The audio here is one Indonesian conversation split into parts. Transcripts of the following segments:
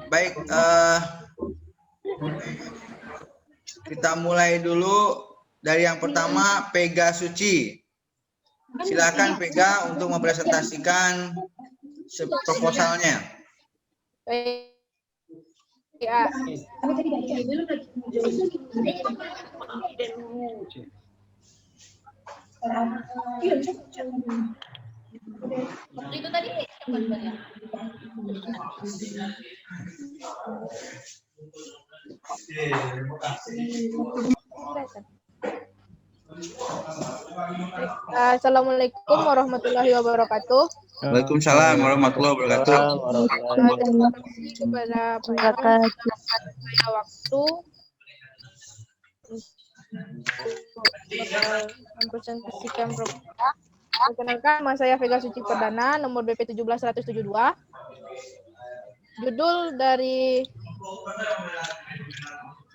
Baik, kita mulai dulu dari yang pertama, Pega Suci. Silakan Pega untuk mempresentasikan proposalnya. Ya. Itu tadi Assalamualaikum warahmatullahi wabarakatuh. Waalaikumsalam warahmatullahi wabarakatuh. Terima kasih kepada Pak Imam saya waktu untuk mempresentasikan proposal. Perkenalkan, nama saya Vega Suci Perdana, nomor BP 17172. Judul dari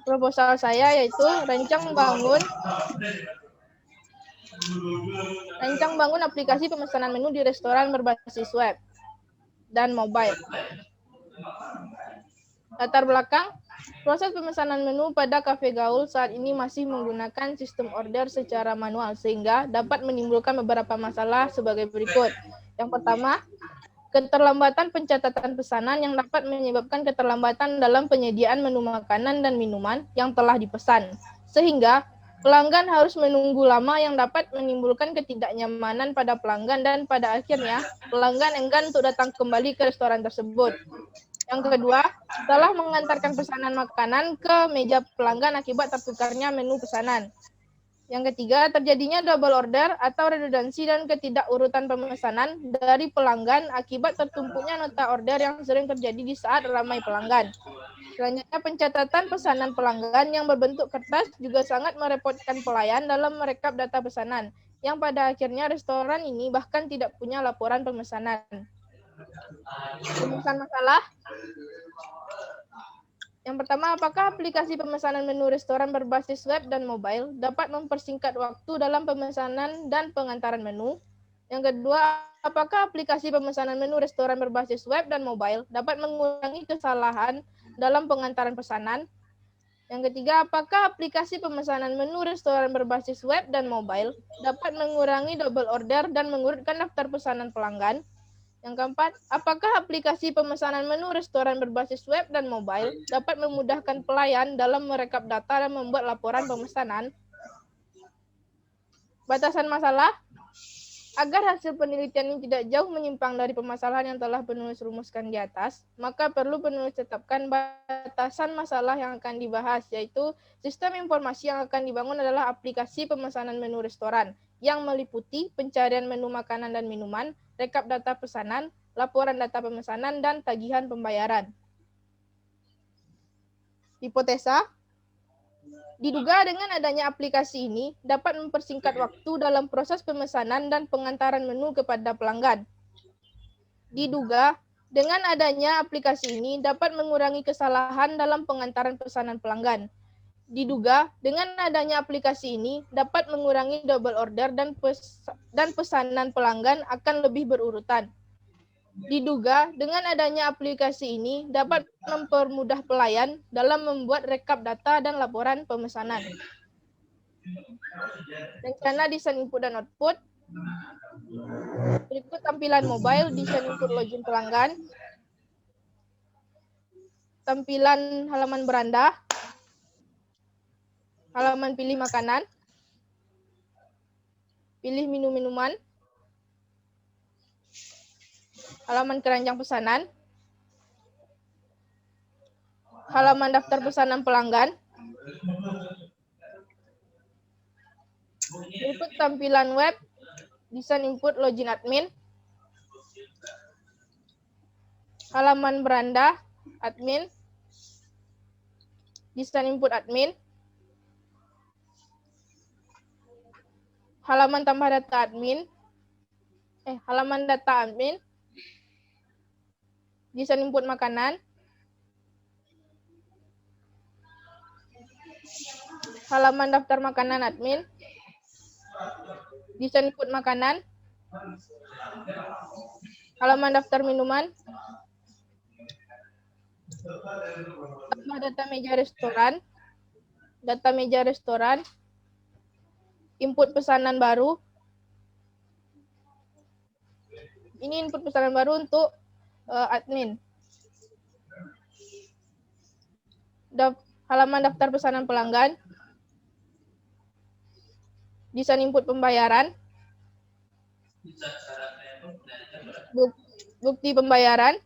proposal saya yaitu rancang bangun aplikasi pemesanan menu di restoran berbasis web dan mobile. Latar belakang, proses pemesanan menu pada kafe gaul saat ini masih menggunakan sistem order secara manual sehingga dapat menimbulkan beberapa masalah sebagai berikut. Yang pertama, keterlambatan pencatatan pesanan yang dapat menyebabkan keterlambatan dalam penyediaan menu makanan dan minuman yang telah dipesan, sehingga pelanggan harus menunggu lama yang dapat menimbulkan ketidaknyamanan pada pelanggan dan pada akhirnya pelanggan enggan untuk datang kembali ke restoran tersebut. Yang kedua, telah mengantarkan pesanan makanan ke meja pelanggan akibat tertukarnya menu pesanan. Yang ketiga, terjadinya double order atau redundansi dan ketidakurutan pemesanan dari pelanggan akibat tertumpuknya nota order yang sering terjadi di saat ramai pelanggan. Selanjutnya, pencatatan pesanan pelanggan yang berbentuk kertas juga sangat merepotkan pelayan dalam merekap data pesanan, yang pada akhirnya restoran ini bahkan tidak punya laporan pemesanan. Rumusan masalah. Yang pertama, apakah aplikasi pemesanan menu restoran berbasis web dan mobile dapat mempersingkat waktu dalam pemesanan dan pengantaran menu? Yang kedua, apakah aplikasi pemesanan menu restoran berbasis web dan mobile dapat mengurangi kesalahan dalam pengantaran pesanan? Yang ketiga, apakah aplikasi pemesanan menu restoran berbasis web dan mobile dapat mengurangi double order dan mengurutkan daftar pesanan pelanggan? Yang keempat, apakah aplikasi pemesanan menu restoran berbasis web dan mobile dapat memudahkan pelayan dalam merekap data dan membuat laporan pemesanan? Batasan masalah. Agar hasil penelitian ini tidak jauh menyimpang dari permasalahan yang telah penulis rumuskan di atas, maka perlu penulis tetapkan batasan masalah yang akan dibahas, yaitu sistem informasi yang akan dibangun adalah aplikasi pemesanan menu restoran, yang meliputi pencarian menu makanan dan minuman, rekap data pesanan, laporan data pemesanan, dan tagihan pembayaran. Hipotesa. Diduga dengan adanya aplikasi ini dapat mempersingkat waktu dalam proses pemesanan dan pengantaran menu kepada pelanggan. Diduga dengan adanya aplikasi ini dapat mengurangi kesalahan dalam pengantaran pesanan pelanggan. Diduga dengan adanya aplikasi ini dapat mengurangi double order dan pesanan pelanggan akan lebih berurutan. Diduga dengan adanya aplikasi ini dapat mempermudah pelayan dalam membuat rekap data dan laporan pemesanan. Rencana desain input dan output. Berikut tampilan mobile desain input login pelanggan. Tampilan halaman beranda. Halaman pilih makanan. Pilih minuman. Halaman keranjang pesanan. Halaman daftar pesanan pelanggan. Berikut tampilan web, desain input login admin. Halaman beranda, admin. Desain input admin. Halaman tambah data admin. Halaman data admin. Desain input makanan. Halaman daftar makanan admin. Desain input makanan. Halaman daftar minuman. Tambah data meja restoran, input pesanan baru. Ini input pesanan baru untuk admin. Halaman daftar pesanan pelanggan. Desain input pembayaran. Bukti pembayaran.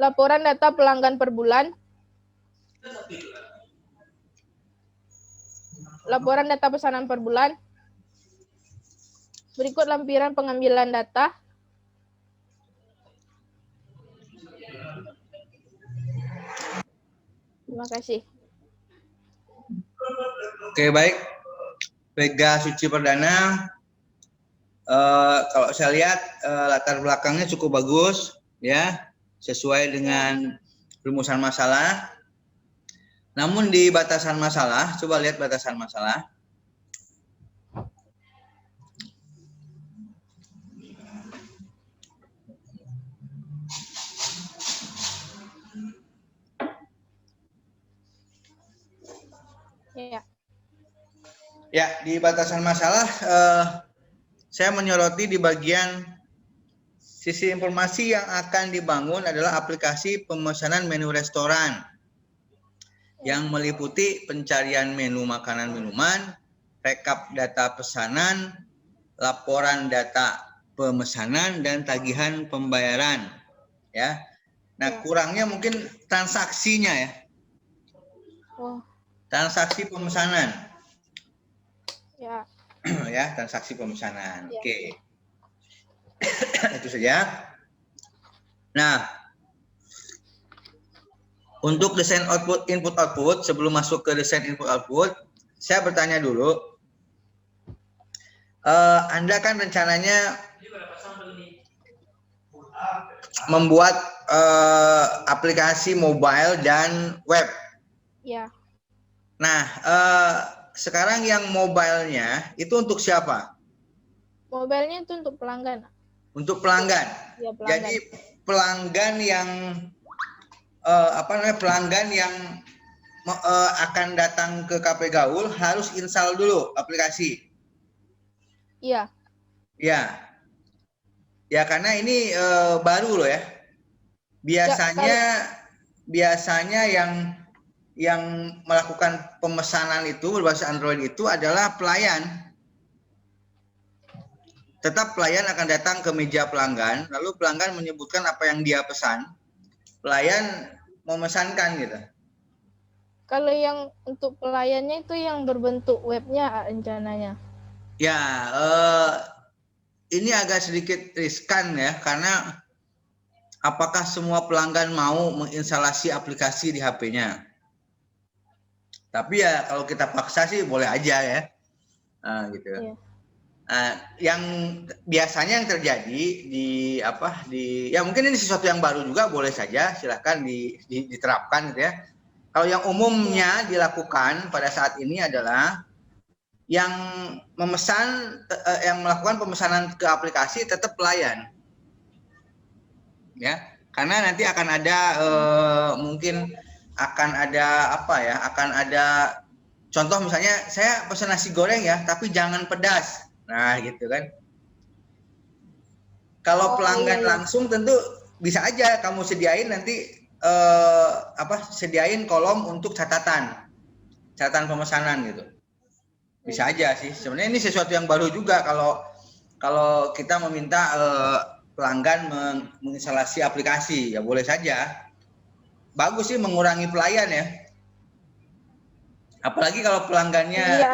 Laporan data pelanggan per bulan. Laporan data pesanan per bulan. Berikut lampiran pengambilan data. Terima kasih. Oke, baik. Pega Suci Perdana, kalau saya lihat latar belakangnya cukup bagus, ya, sesuai dengan rumusan masalah. Namun di batasan masalah, coba lihat batasan masalah. Ya. Ya, di batasan masalah saya menyoroti di bagian sisi informasi yang akan dibangun adalah aplikasi pemesanan menu restoran yang meliputi pencarian menu makanan minuman, rekap data pesanan, laporan data pemesanan dan tagihan pembayaran. Ya. Nah, kurangnya mungkin transaksinya ya. Transaksi pemesanan. Ya. Ya, transaksi pemesanan. Ya. Oke. Itu saja. Nah, untuk desain output input output, sebelum masuk ke desain input output, saya bertanya dulu. Anda kan rencananya membuat aplikasi mobile dan web. Ya. Nah, sekarang yang mobilenya itu untuk siapa? Mobilenya itu untuk pelanggan. Untuk pelanggan. Ya, pelanggan. Jadi pelanggan yang pelanggan yang akan datang ke KP Gaul harus install dulu aplikasi. Iya. Ya. Ya, karena ini baru loh ya. Biasanya yang melakukan pemesanan itu berbasis Android itu adalah pelayan. Tetap pelayan akan datang ke meja pelanggan, lalu pelanggan menyebutkan apa yang dia pesan. Pelayan memesankan gitu. Kalau yang untuk pelayannya itu yang berbentuk webnya rencananya. Ya, ini agak sedikit riskan ya, karena apakah semua pelanggan mau menginstalasi aplikasi di HP-nya? Tapi ya kalau kita paksa sih boleh aja ya, gitu. Iya. Yang biasanya yang terjadi ya mungkin ini sesuatu yang baru juga, boleh saja silahkan diterapkan gitu ya. Kalau yang umumnya dilakukan pada saat ini adalah yang melakukan pemesanan ke aplikasi tetap pelayan, ya, karena nanti akan ada mungkin akan ada contoh misalnya saya pesan nasi goreng ya, tapi jangan pedas, nah gitu kan. Kalau pelanggan langsung tentu bisa aja kamu sediain nanti sediain kolom untuk catatan pemesanan gitu. Bisa aja sih. Sebenarnya ini sesuatu yang baru juga kalau kita meminta pelanggan menginstalasi aplikasi, ya boleh saja. Bagus sih mengurangi pelayan ya. Apalagi kalau pelanggannya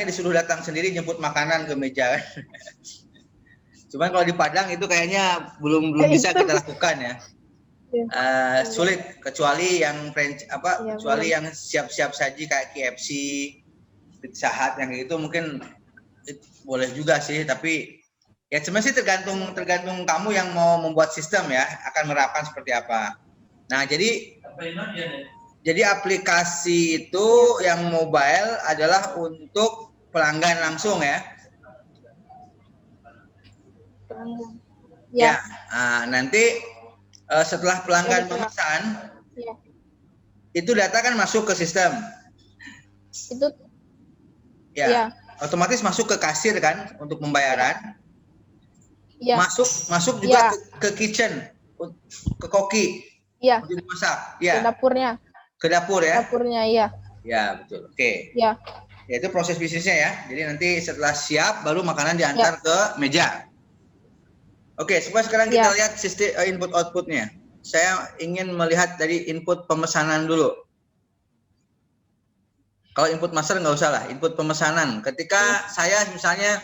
disuruh datang sendiri jemput makanan ke meja. Cuman kalau di Padang itu kayaknya belum bisa kita lakukan ya. Sulit kecuali yang yang siap-siap saji kayak KFC, Pizza Hut yang gitu mungkin boleh juga sih, tapi ya sebenarnya sih tergantung kamu yang mau membuat sistem ya, akan menerapkan seperti apa. Nah, jadi aplikasi itu yang mobile adalah untuk pelanggan langsung ya. Ya. Nanti setelah pelanggan memesan, itu data kan masuk ke sistem. Itu otomatis masuk ke kasir kan untuk pembayaran. Masuk juga ke kitchen, ke koki. Untuk dimasak. Ke dapurnya. Ke dapur ya. Dapurnya, iya. Ya, betul. Oke. Ya. Ya, itu proses bisnisnya ya. Jadi nanti setelah siap baru makanan diantar ke meja. Oke, sekarang kita lihat sistem input outputnya. Saya ingin melihat dari input pemesanan dulu. Kalau input master nggak usah lah, input pemesanan. Ketika saya misalnya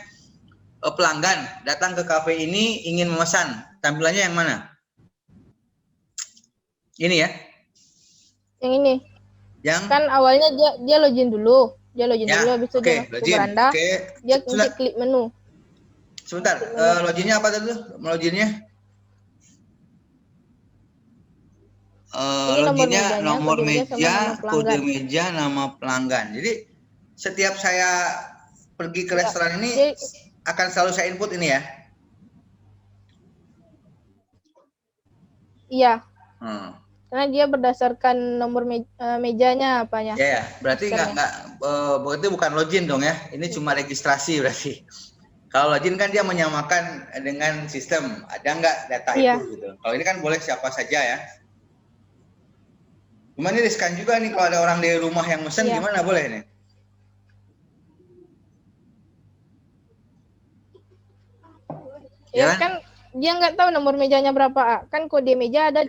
pelanggan datang ke kafe ini ingin memesan, tampilannya yang mana? Ini ya? Yang ini. Yang kan awalnya dia login dulu. Dia login dulu, habis itu dia masuk ke beranda. Dia klik menu. Sebentar, loginnya apa tadi? Loginnya? Loginnya nomor meja, kode meja, nama pelanggan. Jadi setiap saya pergi ke restoran ini akan selalu saya input ini ya? Iya. Karena dia berdasarkan nomor mejanya apanya. Ya, berarti berarti bukan login dong ya? Ini cuma registrasi berarti. Kalau login kan dia menyamakan dengan sistem, ada nggak data itu gitu. Kalau ini kan boleh siapa saja ya. Cuma ini riskan juga nih kalau ada orang dari rumah yang mesen gimana boleh nih? Ya kan dia nggak tahu nomor mejanya berapa, kan kode meja ada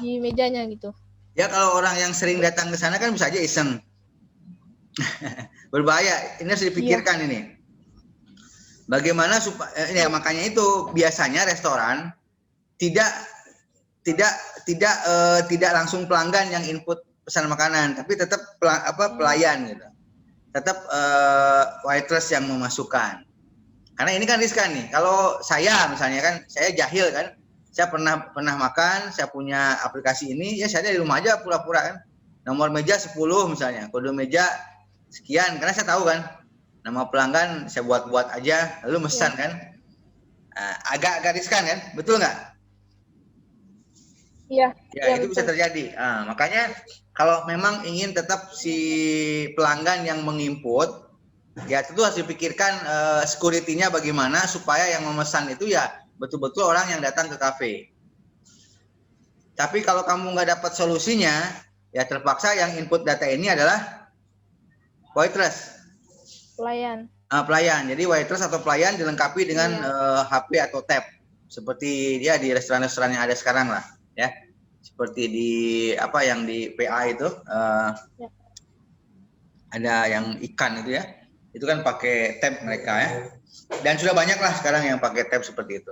di mejanya gitu. Ya kalau orang yang sering datang ke sana kan bisa aja iseng. Berbahaya, ini harus dipikirkan ini. Bagaimana supaya makanya itu biasanya restoran tidak langsung pelanggan yang input pesan makanan, tapi tetap pelayan gitu. Tetap waitress yang memasukkan. Karena ini kan riskan nih. Kalau saya misalnya kan saya jahil kan, saya pernah makan, saya punya aplikasi ini, ya saya di rumah aja pura-pura kan. Nomor meja 10 misalnya, kode meja sekian, karena saya tahu kan nama pelanggan saya buat aja lalu mesan kan. Agak riskan kan, betul nggak? Iya. Ya itu bisa terjadi. Makanya kalau memang ingin tetap si pelanggan yang menginput, ya tentu harus dipikirkan security-nya bagaimana supaya yang memesan itu ya betul-betul orang yang datang ke kafe. Tapi kalau kamu nggak dapat solusinya, ya terpaksa yang input data ini adalah waitress. Pelayan. Jadi waitress atau pelayan dilengkapi dengan HP atau tab. Seperti dia di restoran-restoran yang ada sekarang lah, ya. Seperti di yang di PA itu ada yang ikan itu ya. Itu kan pakai tab mereka ya. Dan sudah banyak lah sekarang yang pakai tab seperti itu.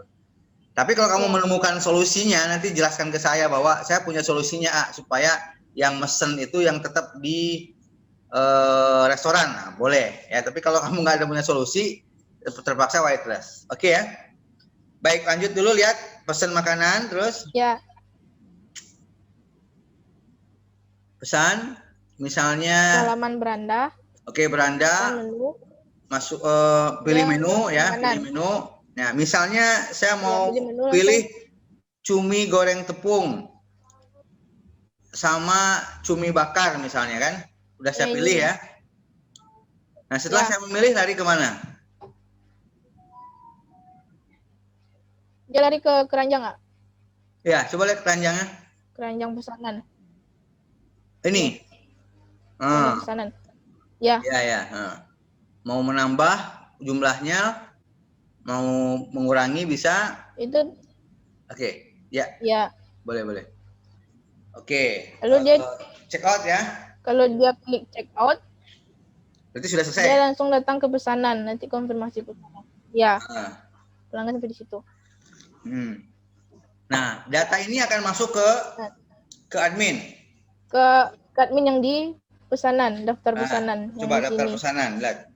Tapi kalau kamu menemukan solusinya, nanti jelaskan ke saya bahwa saya punya solusinya supaya yang mesen itu yang tetap di restoran, nah, boleh ya. Tapi kalau kamu nggak ada punya solusi, terpaksa waitress. Oke ya. Baik, lanjut dulu lihat pesan makanan terus. Ya. Pesan, misalnya. Halaman beranda. Oke, beranda. Menu. Masuk pilih menu ya, pilih menu. Nah, misalnya saya mau pilih cumi goreng tepung sama cumi bakar misalnya kan. Udah saya pilih ya. Nah, setelah saya memilih lari kemana? Dia lari ke keranjang nggak? Ya, coba lihat keranjangnya. Keranjang pesanan. Ini. Pesanan. Ya. Ya. Mau menambah jumlahnya, mau mengurangi bisa. Itu. Oke, ya. Ya. Boleh. Oke. Lalu dia check out ya. Kalau dia klik check out, berarti sudah selesai. Dia langsung datang ke pesanan, nanti konfirmasi pesanan. Ya. Pelanggan sampai di situ. Nah, data ini akan masuk ke admin. Ke admin yang di pesanan, daftar pesanan. Coba daftar pesanan, lihat.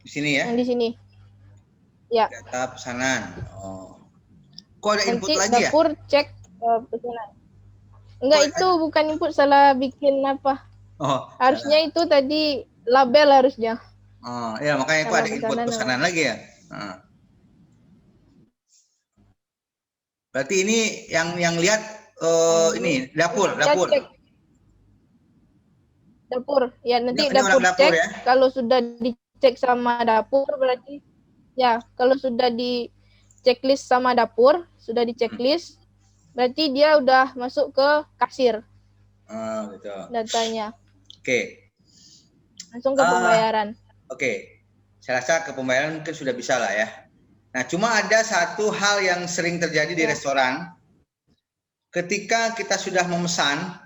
Di sini ya? Yang di sini. Ya. Data pesanan. Kok ada input nanti lagi ya? Dapur cek pesanan. Enggak, itu bukan input, salah bikin apa. Harusnya itu tadi label harusnya. Oh, ya makanya itu Kalau ada input pesanan lagi ya. Berarti ini yang lihat ini dapur. Dapur. Ya, nanti Ini dapur orang cek. ya. Kalau sudah dicek sama dapur berarti ya, kalau sudah di checklist sama dapur, sudah di checklist, berarti dia udah masuk ke kasir. Oh, gitu. Datanya. Oke. Langsung ke pembayaran. Oke. Saya rasa ke pembayaran mungkin sudah bisa lah ya. Nah, cuma ada satu hal yang sering terjadi di restoran. Ketika kita sudah memesan,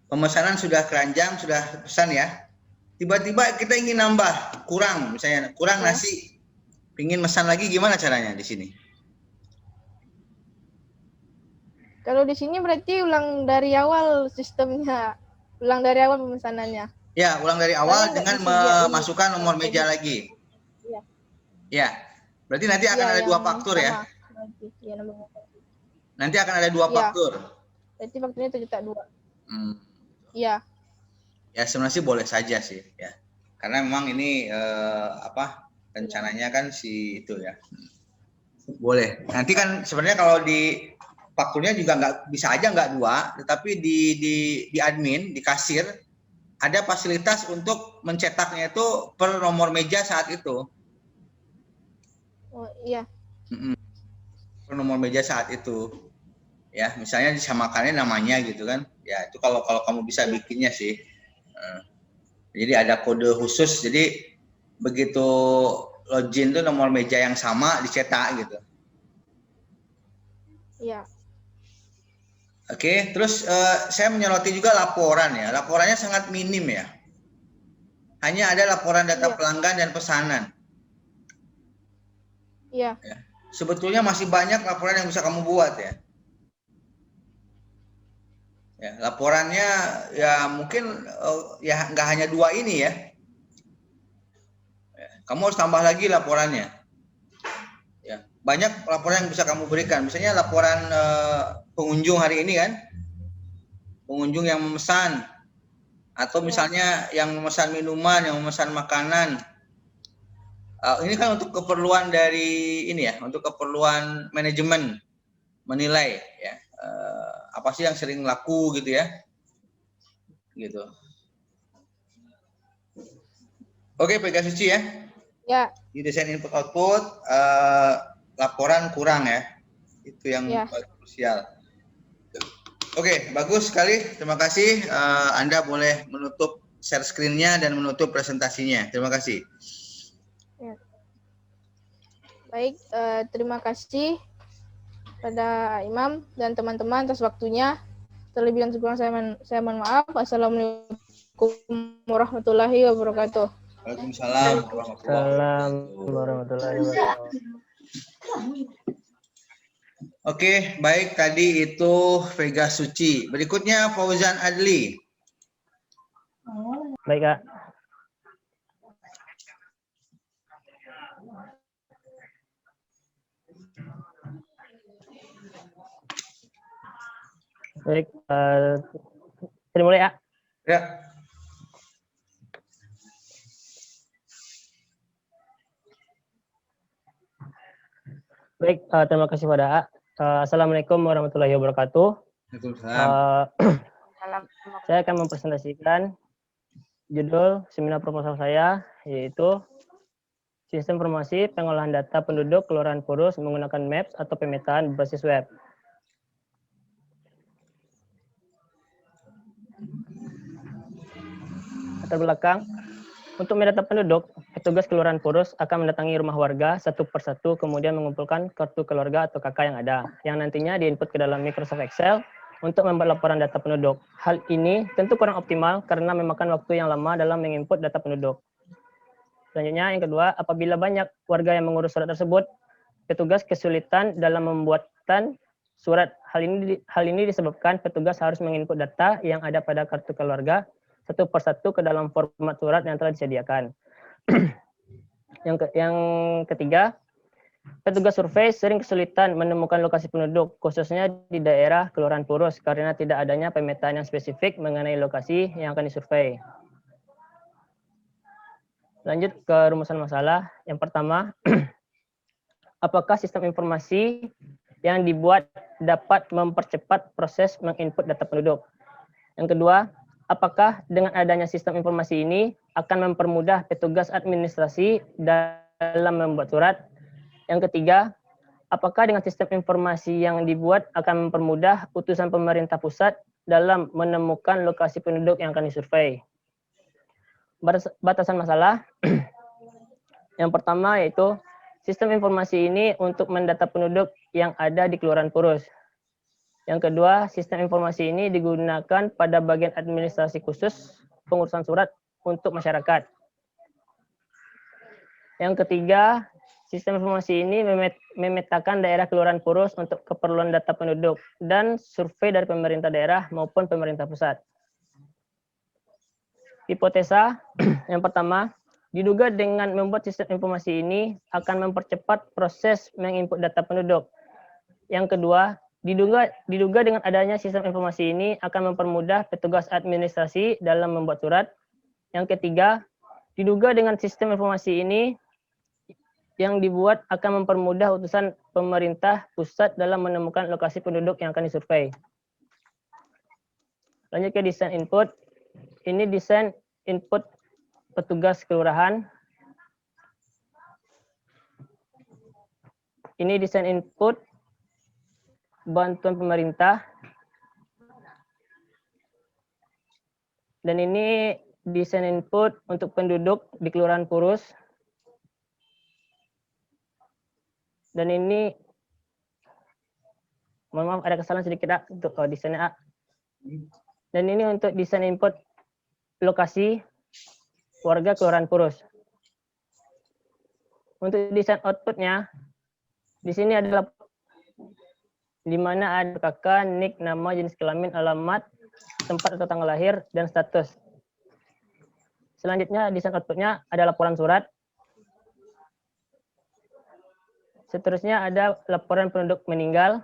pemesanan sudah keranjang, sudah pesan ya. Tiba-tiba kita ingin nambah, kurang misalnya, kurang nasi. Pingin pesan lagi, gimana caranya di sini? Kalau di sini berarti ulang dari awal sistemnya. Ulang dari awal pemesanannya. Ya, ulang dari awal dengan memasukkan nomor meja lagi. Iya. Ya. Berarti nanti akan ada dua faktur ya? Iya, nanti akan ada dua faktur. Berarti fakturnya tercetak 2. Iya. Ya sebenarnya sih boleh saja sih ya. Karena memang ini rencananya kan si itu ya. Boleh. Nanti kan sebenarnya kalau di fakturnya juga bisa aja nggak 2, tetapi di admin, di kasir ada fasilitas untuk mencetaknya itu per nomor meja saat itu. Oh iya. Per nomor meja saat itu. Ya, misalnya disamakannya namanya gitu kan. Ya, itu kalau kamu bisa bikinnya sih. Jadi ada kode khusus. Jadi begitu login tuh nomor meja yang sama dicetak gitu. Iya. Oke, terus saya menyoroti juga laporan ya. Laporannya sangat minim ya. Hanya ada laporan data pelanggan dan pesanan. Iya. Ya. Sebetulnya masih banyak laporan yang bisa kamu buat ya. Ya, laporannya ya mungkin ya nggak hanya 2 ini ya. Kamu harus tambah lagi laporannya. Ya, banyak laporan yang bisa kamu berikan. Misalnya laporan pengunjung hari ini kan, pengunjung yang memesan, atau misalnya yang memesan minuman, yang memesan makanan. Ini kan untuk keperluan dari ini ya, untuk keperluan manajemen menilai ya. Apa sih yang sering laku gitu ya. Gitu. Oke, Pegasuci ya. Ya. Di desain input output laporan kurang ya. Itu yang paling krusial. Oke, bagus sekali. Terima kasih. Anda boleh menutup share screen-nya dan menutup presentasinya. Terima kasih. Ya. Baik, terima kasih pada Imam dan teman-teman atas waktunya. Terlebih dan kurang saya mohon maaf. Assalamualaikum warahmatullahi wabarakatuh. Waalaikumsalam warahmatullahi wabarakatuh. Oke, baik, tadi itu Vega Suci. Berikutnya Fauzan Adli. Baik, Kak. Baik, saya mulai ya. Ya. Baik, terima kasih pada A. Assalamualaikum warahmatullahi wabarakatuh. Saya akan mempresentasikan judul seminar proposal saya, yaitu Sistem Informasi Pengolahan Data Penduduk Kelurahan Purus menggunakan Maps atau pemetaan berbasis web. Latar belakang, untuk mendata penduduk, petugas Kelurahan Purus akan mendatangi rumah warga satu persatu, kemudian mengumpulkan kartu keluarga atau KK yang ada, yang nantinya diinput ke dalam Microsoft Excel untuk membuat laporan data penduduk. Hal ini tentu kurang optimal karena memakan waktu yang lama dalam menginput data penduduk. Selanjutnya, yang kedua, apabila banyak warga yang mengurus surat tersebut, petugas kesulitan dalam membuatkan surat. Hal ini disebabkan petugas harus menginput data yang ada pada kartu keluarga satu persatu ke dalam format surat yang telah disediakan. Yang ketiga, petugas survei sering kesulitan menemukan lokasi penduduk, khususnya di daerah Kelurahan Purus, karena tidak adanya pemetaan yang spesifik mengenai lokasi yang akan disurvei. Lanjut ke rumusan masalah. Yang pertama, apakah sistem informasi yang dibuat dapat mempercepat proses menginput data penduduk? Yang kedua, apakah dengan adanya sistem informasi ini akan mempermudah petugas administrasi dalam membuat surat? Yang ketiga, apakah dengan sistem informasi yang dibuat akan mempermudah utusan pemerintah pusat dalam menemukan lokasi penduduk yang akan disurvei? Batasan masalah. Yang pertama yaitu sistem informasi ini untuk mendata penduduk yang ada di Kelurahan Purus. Yang kedua, sistem informasi ini digunakan pada bagian administrasi khusus pengurusan surat untuk masyarakat. Yang ketiga, sistem informasi ini memetakan daerah Kelurahan Purus untuk keperluan data penduduk dan survei dari pemerintah daerah maupun pemerintah pusat. Hipotesa yang pertama, diduga dengan membuat sistem informasi ini akan mempercepat proses menginput data penduduk. Yang kedua, diduga dengan adanya sistem informasi ini akan mempermudah petugas administrasi dalam membuat surat. Yang ketiga, diduga dengan sistem informasi ini yang dibuat akan mempermudah utusan pemerintah pusat dalam menemukan lokasi penduduk yang akan disurvei. Lanjut ke desain input. Ini desain input petugas kelurahan. Ini desain input bantuan pemerintah. Dan ini desain input untuk penduduk di Kelurahan Purus. Dan ini, mohon maaf ada kesalahan sedikit untuk desainnya. Dan ini untuk desain input lokasi warga Kelurahan Purus. Untuk desain outputnya, di sini adalah di mana ada kakak, nik, nama, jenis kelamin, alamat, tempat atau tanggal lahir, dan status. Selanjutnya, desain outputnya ada laporan surat. Seterusnya ada laporan penduduk meninggal.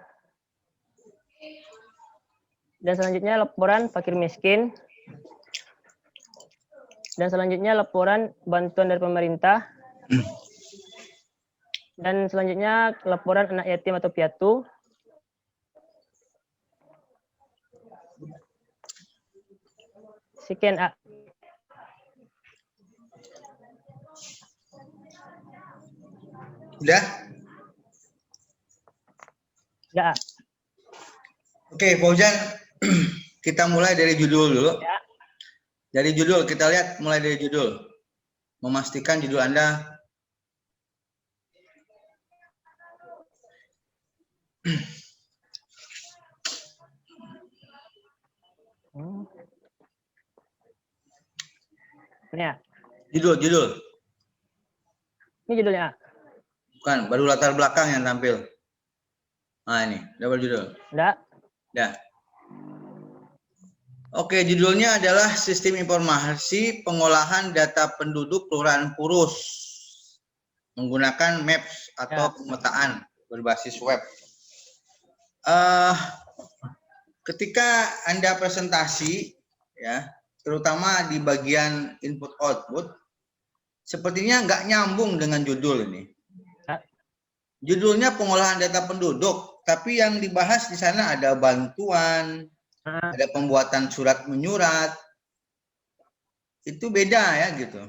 Dan selanjutnya laporan fakir miskin. Dan selanjutnya laporan bantuan dari pemerintah. Dan selanjutnya laporan anak yatim atau piatu. Sekian, A. Udah? Ya. Oke, Fauzan, kita mulai dari judul dulu. Ya. Dari judul, kita lihat mulai dari judul. Memastikan judul Anda Ini ya. Judul. Ini judulnya. Bukan, baru latar belakang yang tampil. Nah ini, double judul. Udah. Ya. Oke, judulnya adalah Sistem Informasi Pengolahan Data Penduduk Kelurahan Purus menggunakan Maps atau pemetaan berbasis web. Ketika Anda presentasi, ya, terutama di bagian input-output, sepertinya nggak nyambung dengan judul ini. Judulnya pengolahan data penduduk, tapi yang dibahas di sana ada bantuan, ada pembuatan surat menyurat, itu beda ya gitu.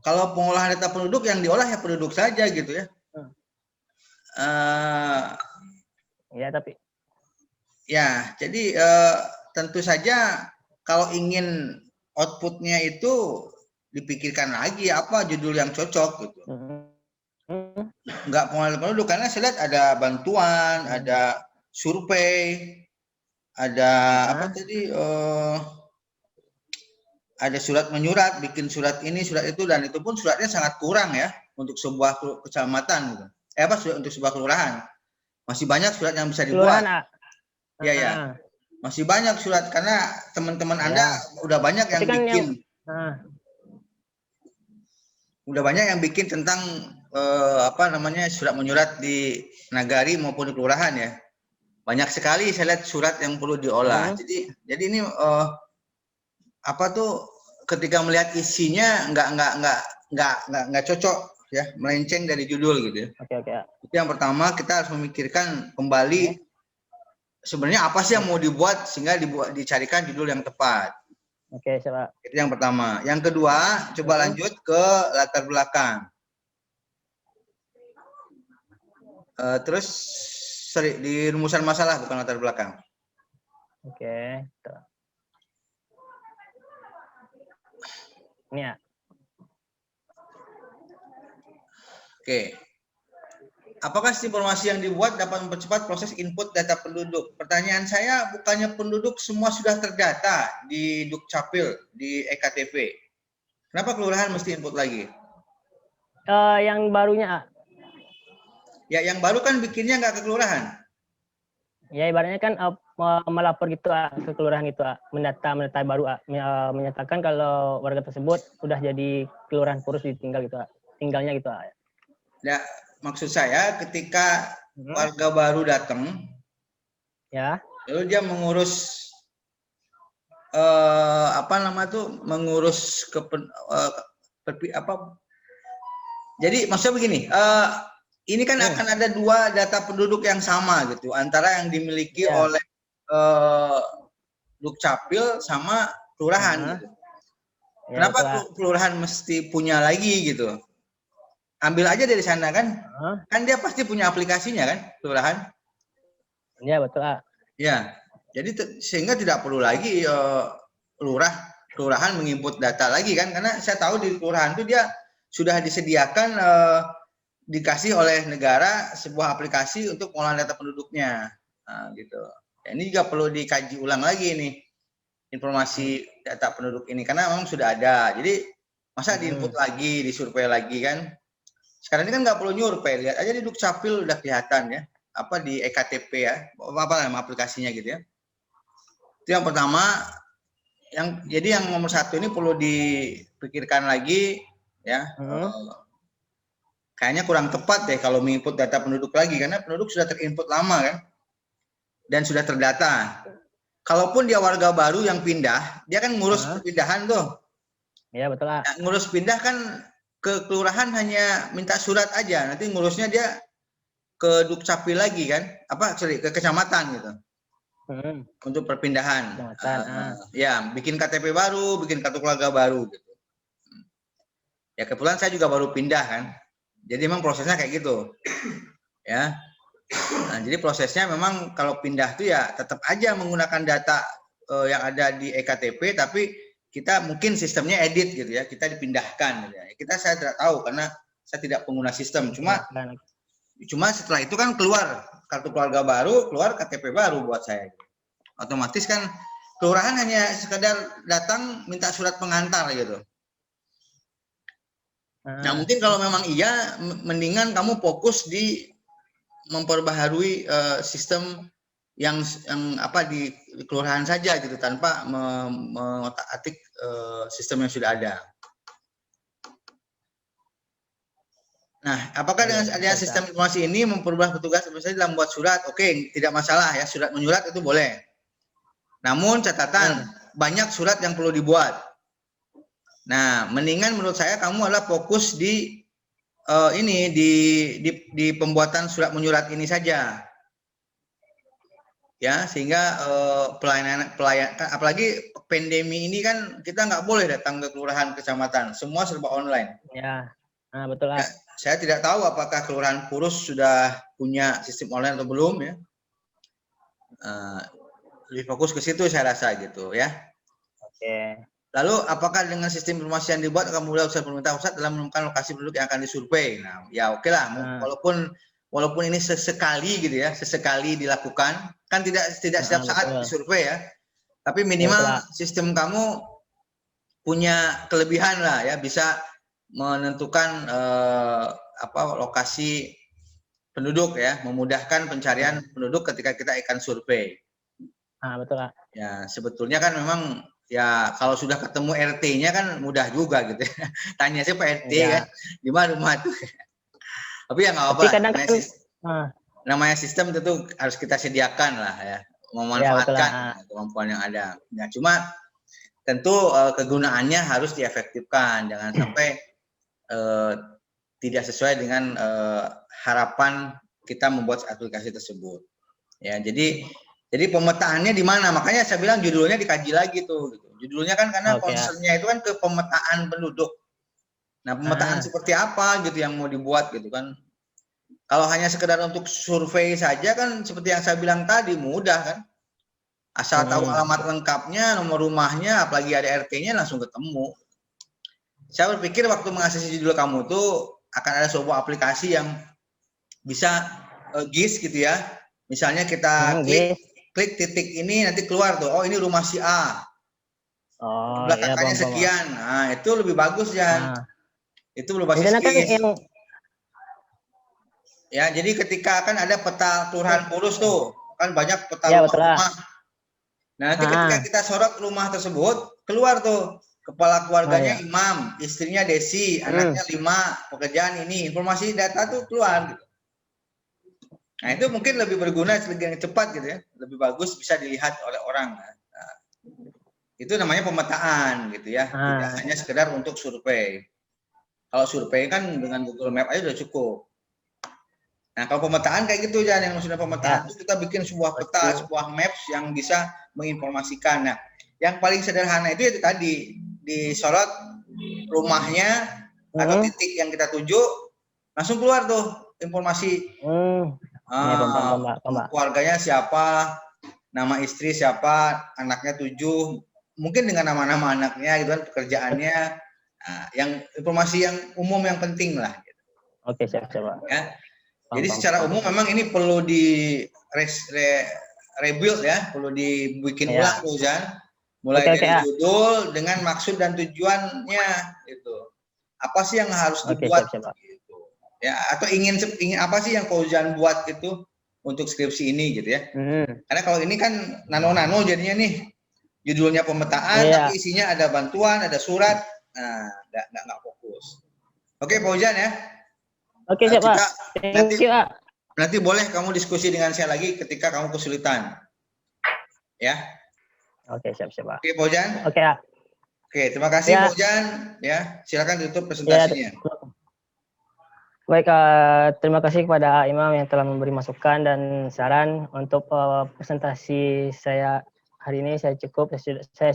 Kalau pengolahan data penduduk yang diolah ya penduduk saja gitu ya. Ya tapi. Ya, jadi tentu saja kalau ingin outputnya itu dipikirkan lagi apa judul yang cocok gitu. Enggak pengolahan penduduk karena saya lihat ada bantuan, ada survei, ada apa tadi? Ada surat menyurat, bikin surat ini, surat itu, dan itu pun suratnya sangat kurang ya untuk sebuah kecamatan gitu. Untuk sebuah kelurahan. Masih banyak surat yang bisa dibuat. Iya ya. Masih banyak surat karena teman-teman Anda udah banyak yang bikin. Udah banyak yang bikin tentang surat menyurat di nagari maupun di kelurahan ya. Banyak sekali saya lihat surat yang perlu diolah. Jadi ini ketika melihat isinya nggak cocok ya, melenceng dari judul gitu ya. Oke. Itu yang pertama, kita harus memikirkan kembali sebenarnya apa sih yang mau dibuat sehingga dicarikan judul yang tepat. Oke, siap. Itu yang pertama. Yang kedua, coba lanjut ke latar belakang. Terus sorry, di rumusan masalah bukan latar belakang. Oke. Ini ya. Oke. Apakah informasi yang dibuat dapat mempercepat proses input data penduduk? Pertanyaan saya, bukannya penduduk semua sudah terdata di Dukcapil, di EKTP. Kenapa kelurahan mesti input lagi? Yang barunya, Ya, yang baru kan bikinnya nggak ke kelurahan. ya ibaratnya kan melapor gitu ke kelurahan gitu, mendata baru, menyatakan kalau warga tersebut udah jadi kelurahan Purus ditinggal gitu, tinggalnya gitu. Ya, maksud saya ketika warga baru datang, ya, lalu dia mengurus mengurus jadi maksudnya begini, ini kan akan ada dua data penduduk yang sama gitu, antara yang dimiliki oleh Dukcapil sama kelurahan gitu. Kenapa kelurahan mesti punya lagi gitu? Ambil aja dari sana kan? Kan dia pasti punya aplikasinya kan, kelurahan? Iya, betul. Ya, jadi sehingga tidak perlu lagi kelurahan menginput data lagi kan, karena saya tahu di kelurahan itu dia sudah disediakan dikasih oleh negara sebuah aplikasi untuk pengolahan data penduduknya, gitu. Ya, ini juga perlu dikaji ulang lagi nih informasi data penduduk ini, karena memang sudah ada. Jadi masa diinput lagi, disurvei lagi kan? Sekarang ini kan nggak perlu nyurvei, lihat aja di Dukcapil udah kelihatan ya, apa di EKTP ya, apa nama aplikasinya gitu ya. Itu yang pertama. Jadi yang nomor satu ini perlu dipikirkan lagi ya. Kayaknya kurang tepat deh kalau menginput data penduduk lagi, karena penduduk sudah terinput lama kan, dan sudah terdata. Kalaupun dia warga baru yang pindah, dia kan ngurus perpindahan tuh. Iya, betul. Nah, ngurus pindah kan ke kelurahan hanya minta surat aja, nanti ngurusnya dia ke Dukcapil lagi kan, ke kecamatan gitu. Untuk perpindahan. Ya, bikin KTP baru, bikin kartu keluarga baru gitu. Ya, kebetulan saya juga baru pindah kan. Jadi memang prosesnya kayak gitu. Ya. Nah, jadi prosesnya memang kalau pindah tuh ya tetap aja menggunakan data yang ada di EKTP, tapi kita mungkin sistemnya edit gitu ya, kita dipindahkan gitu ya. Saya tidak tahu karena saya tidak pengguna sistem. Cuma setelah itu kan keluar kartu keluarga baru, keluar KTP baru buat saya. Otomatis kan kelurahan hanya sekedar datang minta surat pengantar gitu. Nah, mungkin kalau memang iya, mendingan kamu fokus di memperbaharui sistem yang di kelurahan saja gitu, tanpa mengotak-atik sistem yang sudah ada. Nah, apakah dengan adanya sistem informasi ini mempermudah petugas misalnya dalam membuat surat? Oke, tidak masalah ya, surat menyurat itu boleh. Namun catatan, banyak surat yang perlu dibuat. Nah, mendingan menurut saya kamu adalah fokus di di pembuatan surat menyurat ini saja. Ya, sehingga pelayanan apalagi pandemi ini kan kita nggak boleh datang ke kelurahan, kecamatan, semua serba online. Ya, betul. Ya, saya tidak tahu apakah kelurahan Purus sudah punya sistem online atau belum ya. Lebih fokus ke situ saya rasa gitu ya. Oke. Lalu apakah dengan sistem informasi yang dibuat akan mudah usaha pemerintah pusat dalam menemukan lokasi penduduk yang akan disurvei? Nah, ya oke lah. Walaupun ini sesekali gitu ya, sesekali dilakukan, kan tidak setiap saat disurvei ya. Tapi minimal sistem kamu punya kelebihan lah ya, bisa menentukan lokasi penduduk ya, memudahkan pencarian penduduk ketika kita akan survei. Betul lah. Ya, sebetulnya kan memang ya kalau sudah ketemu RT-nya kan mudah juga gitu. Tanya siapa RT kan, di mana rumah tuh. Tapi ya nggak apa-apa. Namanya sistem tentu harus kita sediakan lah ya, memanfaatkan kemampuan yang ada. Nah, cuma tentu kegunaannya harus diefektifkan, jangan sampai tidak sesuai dengan harapan kita membuat aplikasi tersebut. Ya, jadi pemetaannya di mana? Makanya saya bilang judulnya dikaji lagi tuh. Gitu. Judulnya kan karena concernnya itu kan ke pemetaan penduduk. Nah, pemetaan seperti apa gitu yang mau dibuat gitu kan? Kalau hanya sekedar untuk survei saja kan seperti yang saya bilang tadi mudah kan? Asal tahu alamat lengkapnya, nomor rumahnya, apalagi ada RT-nya langsung ketemu. Saya berpikir waktu mengasih judul kamu tuh akan ada sebuah aplikasi yang bisa GIS gitu ya. Misalnya kita klik titik ini nanti keluar tuh, oh ini rumah si A. Jumlah kakaknya sekian. Nah, itu lebih bagus Jan. Itu berbasis GIS. Ya, jadi ketika kan ada peta kelurahan Purus tuh, kan banyak peta rumah. Nah, nanti ketika kita sorot rumah tersebut, keluar tuh kepala keluarganya Imam, istrinya Desi, anaknya 5, pekerjaan ini, informasi data tuh keluar gitu. Nah, itu mungkin lebih berguna, lebih cepat gitu ya, lebih bagus bisa dilihat oleh orang. Nah, itu namanya pemetaan gitu ya, tidak hanya sekedar untuk survei. Kalau survei kan dengan Google Map aja udah cukup. Nah, kalau pemetaan kayak gitu Jan, yang maksudnya pemetaan itu kita bikin sebuah peta, sebuah maps yang bisa menginformasikan. Nah, yang paling sederhana itu tadi disorot rumahnya atau titik yang kita tuju, langsung keluar tuh informasi keluarganya siapa, nama istri siapa, anaknya 7, mungkin dengan nama-nama anaknya gitu kan, pekerjaannya, yang informasi yang umum yang penting lah. Gitu. Oke, siap. Ya. Jadi secara umum memang ini perlu di rebuild ya, perlu dibikin ulang tuh Jan. Mulai dari judul dengan maksud dan tujuannya gitu. Apa sih yang harus dibuat gitu. Ya, atau ingin apa sih yang Fauzan buat itu untuk skripsi ini gitu ya. Karena kalau ini kan nano jadinya nih. Judulnya pemetaan tapi isinya ada bantuan, ada surat. Nah, enggak fokus. Oke, Fauzan ya. Oke, siap, Pak. Thank you, Pak. Nanti boleh kamu diskusi dengan saya lagi ketika kamu kesulitan. Ya. Oke, siap, Pak. Oke, Fauzan. Oke, Pak. Oke, terima kasih Fauzan. Ya, silakan tutup presentasinya. Baik, terima kasih kepada Imam yang telah memberi masukan dan saran untuk presentasi saya hari ini. Saya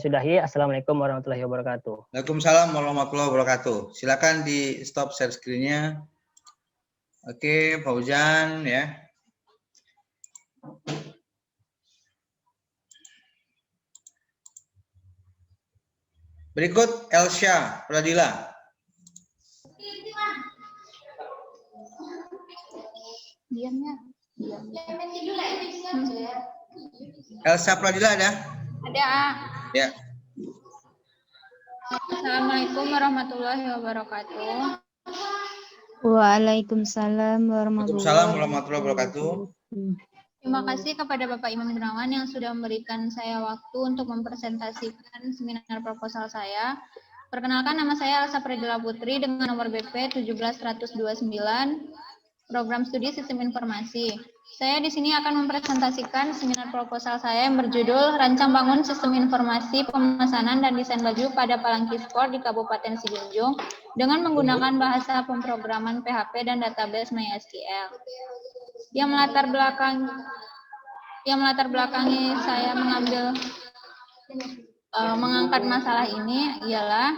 sudahi. Assalamualaikum warahmatullahi wabarakatuh. Waalaikumsalam warahmatullahi wabarakatuh. Silakan di stop share screen-nya. Oke, Fauzan ya. Berikut Elsha Pradila. Elsa Pradila ada? Ada. Ya. Assalamualaikum warahmatullahi wabarakatuh. Waalaikumsalam warahmatullahi wabarakatuh. Terima kasih kepada Bapak Imam Gunawan yang sudah memberikan saya waktu untuk mempresentasikan seminar proposal saya. Perkenalkan, nama saya Elsa Pradila Putri dengan nomor BP 17129, Program Studi Sistem Informasi. Saya di sini akan mempresentasikan seminar proposal saya yang berjudul Rancang Bangun Sistem Informasi Pemesanan dan Desain Baju pada Palangki Sport di Kabupaten Sijunjung dengan menggunakan bahasa pemrograman PHP dan database MySQL. Yang melatar belakangi saya mengangkat masalah ini ialah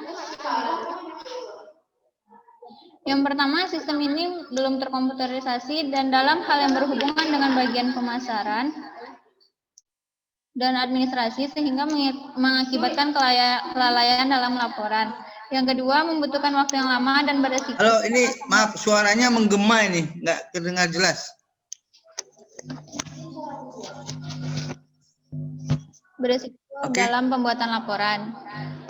yang pertama, sistem ini belum terkomputerisasi dan dalam hal yang berhubungan dengan bagian pemasaran dan administrasi sehingga mengakibatkan kelalaian dalam laporan. Yang kedua, membutuhkan waktu yang lama dan beresiko. Halo, ini maaf suaranya menggema ini, nggak terdengar jelas. Beresiko dalam pembuatan laporan.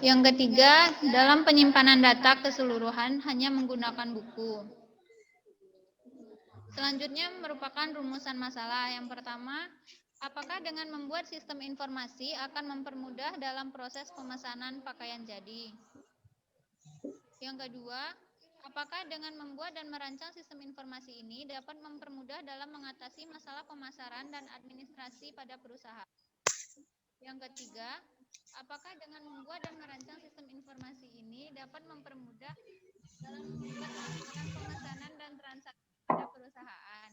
Yang ketiga, dalam penyimpanan data keseluruhan hanya menggunakan buku. Selanjutnya merupakan rumusan masalah. Yang pertama, apakah dengan membuat sistem informasi akan mempermudah dalam proses pemesanan pakaian jadi? Yang kedua, apakah dengan membuat dan merancang sistem informasi ini dapat mempermudah dalam mengatasi masalah pemasaran dan administrasi pada perusahaan? Yang ketiga, Apakah dengan membuat dan merancang sistem informasi ini dapat mempermudah dalam membuat melakukan pemesanan dan transaksi pada perusahaan?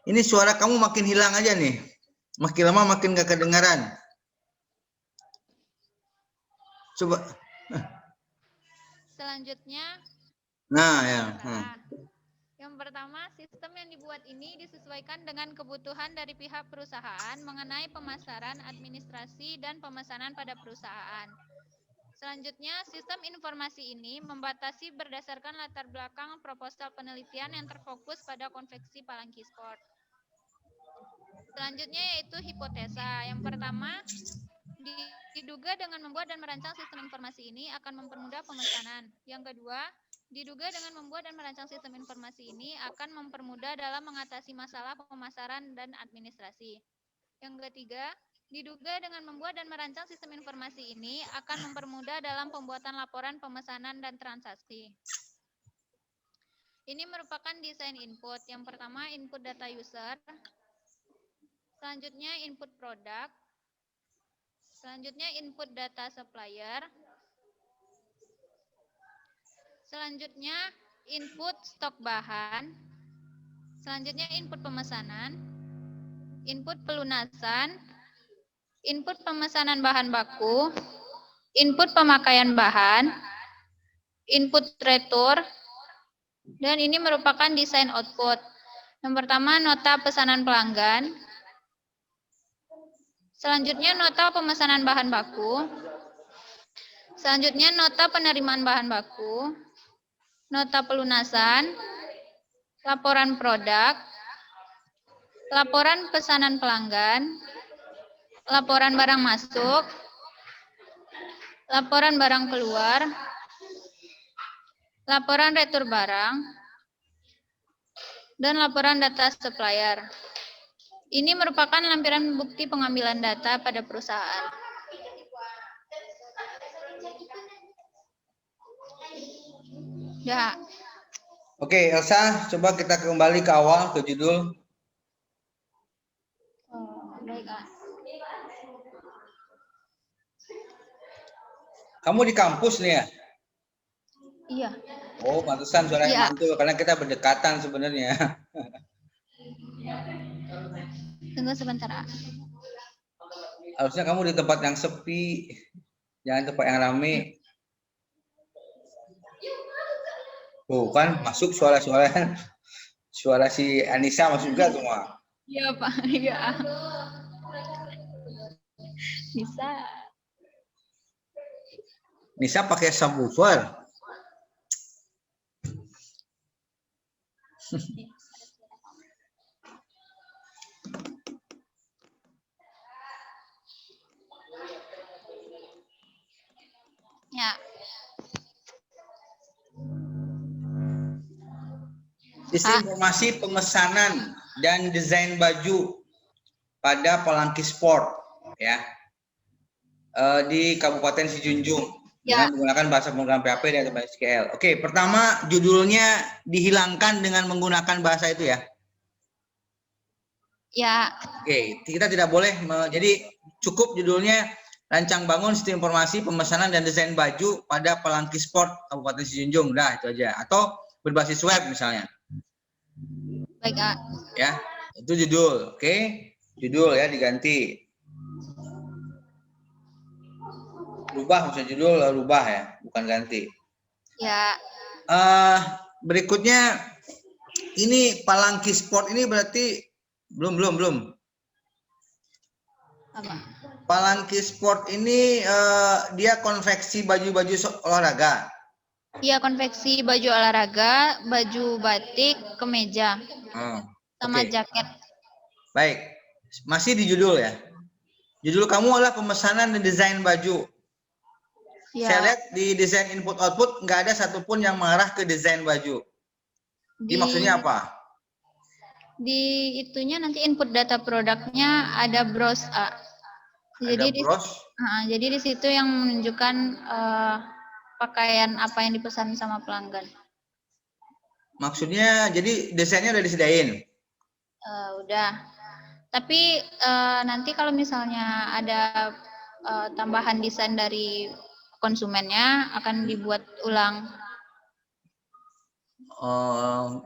Ini suara kamu makin hilang aja nih. Makin lama makin gak kedengaran. Coba. Selanjutnya, Nah, ya. Yang pertama, sistem yang dibuat ini disesuaikan dengan kebutuhan dari pihak perusahaan mengenai pemasaran, administrasi, dan pemesanan pada perusahaan. Selanjutnya, sistem informasi ini membatasi berdasarkan latar belakang proposal penelitian yang terfokus pada konveksi Palangki Sport. Selanjutnya yaitu hipotesa. Yang pertama, diduga dengan membuat dan merancang sistem informasi ini akan mempermudah pemesanan. Yang kedua, diduga dengan membuat dan merancang sistem informasi ini akan mempermudah dalam mengatasi masalah pemasaran dan administrasi. Yang ketiga, diduga dengan membuat dan merancang sistem informasi ini akan mempermudah dalam pembuatan laporan pemesanan dan transaksi. Ini merupakan desain input. Yang pertama, input data user. Selanjutnya, input produk. Selanjutnya, input data supplier. Selanjutnya, input stok bahan. Selanjutnya, input pemesanan. Input pelunasan. Input pemesanan bahan baku, input pemakaian bahan, input retur, dan ini merupakan desain output. Yang pertama, nota pesanan pelanggan. Selanjutnya, nota pemesanan bahan baku. Selanjutnya, nota penerimaan bahan baku, nota pelunasan, laporan produk, laporan pesanan pelanggan, laporan barang masuk, laporan barang keluar, laporan retur barang, dan laporan data supplier. Ini merupakan lampiran bukti pengambilan data pada perusahaan. Ya. Oke, Elsa, coba kita kembali ke awal, ke judul. Baik, Kak. Kamu di kampus nih ya? Iya. Oh, pantesan suaranya mantul karena kita berdekatan sebenarnya. Tunggu sebentar, Kak. Harusnya kamu di tempat yang sepi, jangan tempat yang ramai. Tuh kan masuk suara-suara, suara si Anissa masuk juga semua. Iya, Pak. Iya. Bisa. Nisa pakai subwoofer. Ya. Sistem informasi pemesanan dan desain baju pada Palangki Sport, ya, di Kabupaten Sijunjung. Dengan menggunakan bahasa pemrograman PHP dan SQL. Oke, pertama judulnya dihilangkan dengan menggunakan bahasa itu ya. Ya. Oke, kita tidak boleh, jadi cukup judulnya rancang bangun sistem informasi pemesanan dan desain baju pada Palangki Sport Kabupaten Sijunjung. Dah itu aja. Atau berbasis web misalnya. Baik, Kak. Ya, itu judul. Oke, judul ya diganti. Rubah, misalnya judul rubah ya, bukan ganti. Ya. Berikutnya ini Palangki Sport ini berarti belum. Apa? Palangki Sport ini dia konveksi baju-baju olahraga. Iya, konveksi baju olahraga, baju batik, kemeja, sama jaket. Baik, masih di judul ya. Judul kamu adalah pemesanan dan desain baju. Ya. Saya lihat di desain input output nggak ada satupun yang mengarah ke desain baju. Ini maksudnya apa? Di itunya nanti input data produknya ada bros A. Jadi jadi di situ yang menunjukkan pakaian apa yang dipesan sama pelanggan. Maksudnya jadi desainnya udah disediain? Udah. Tapi nanti kalau misalnya ada tambahan desain dari konsumennya akan dibuat ulang. Oh,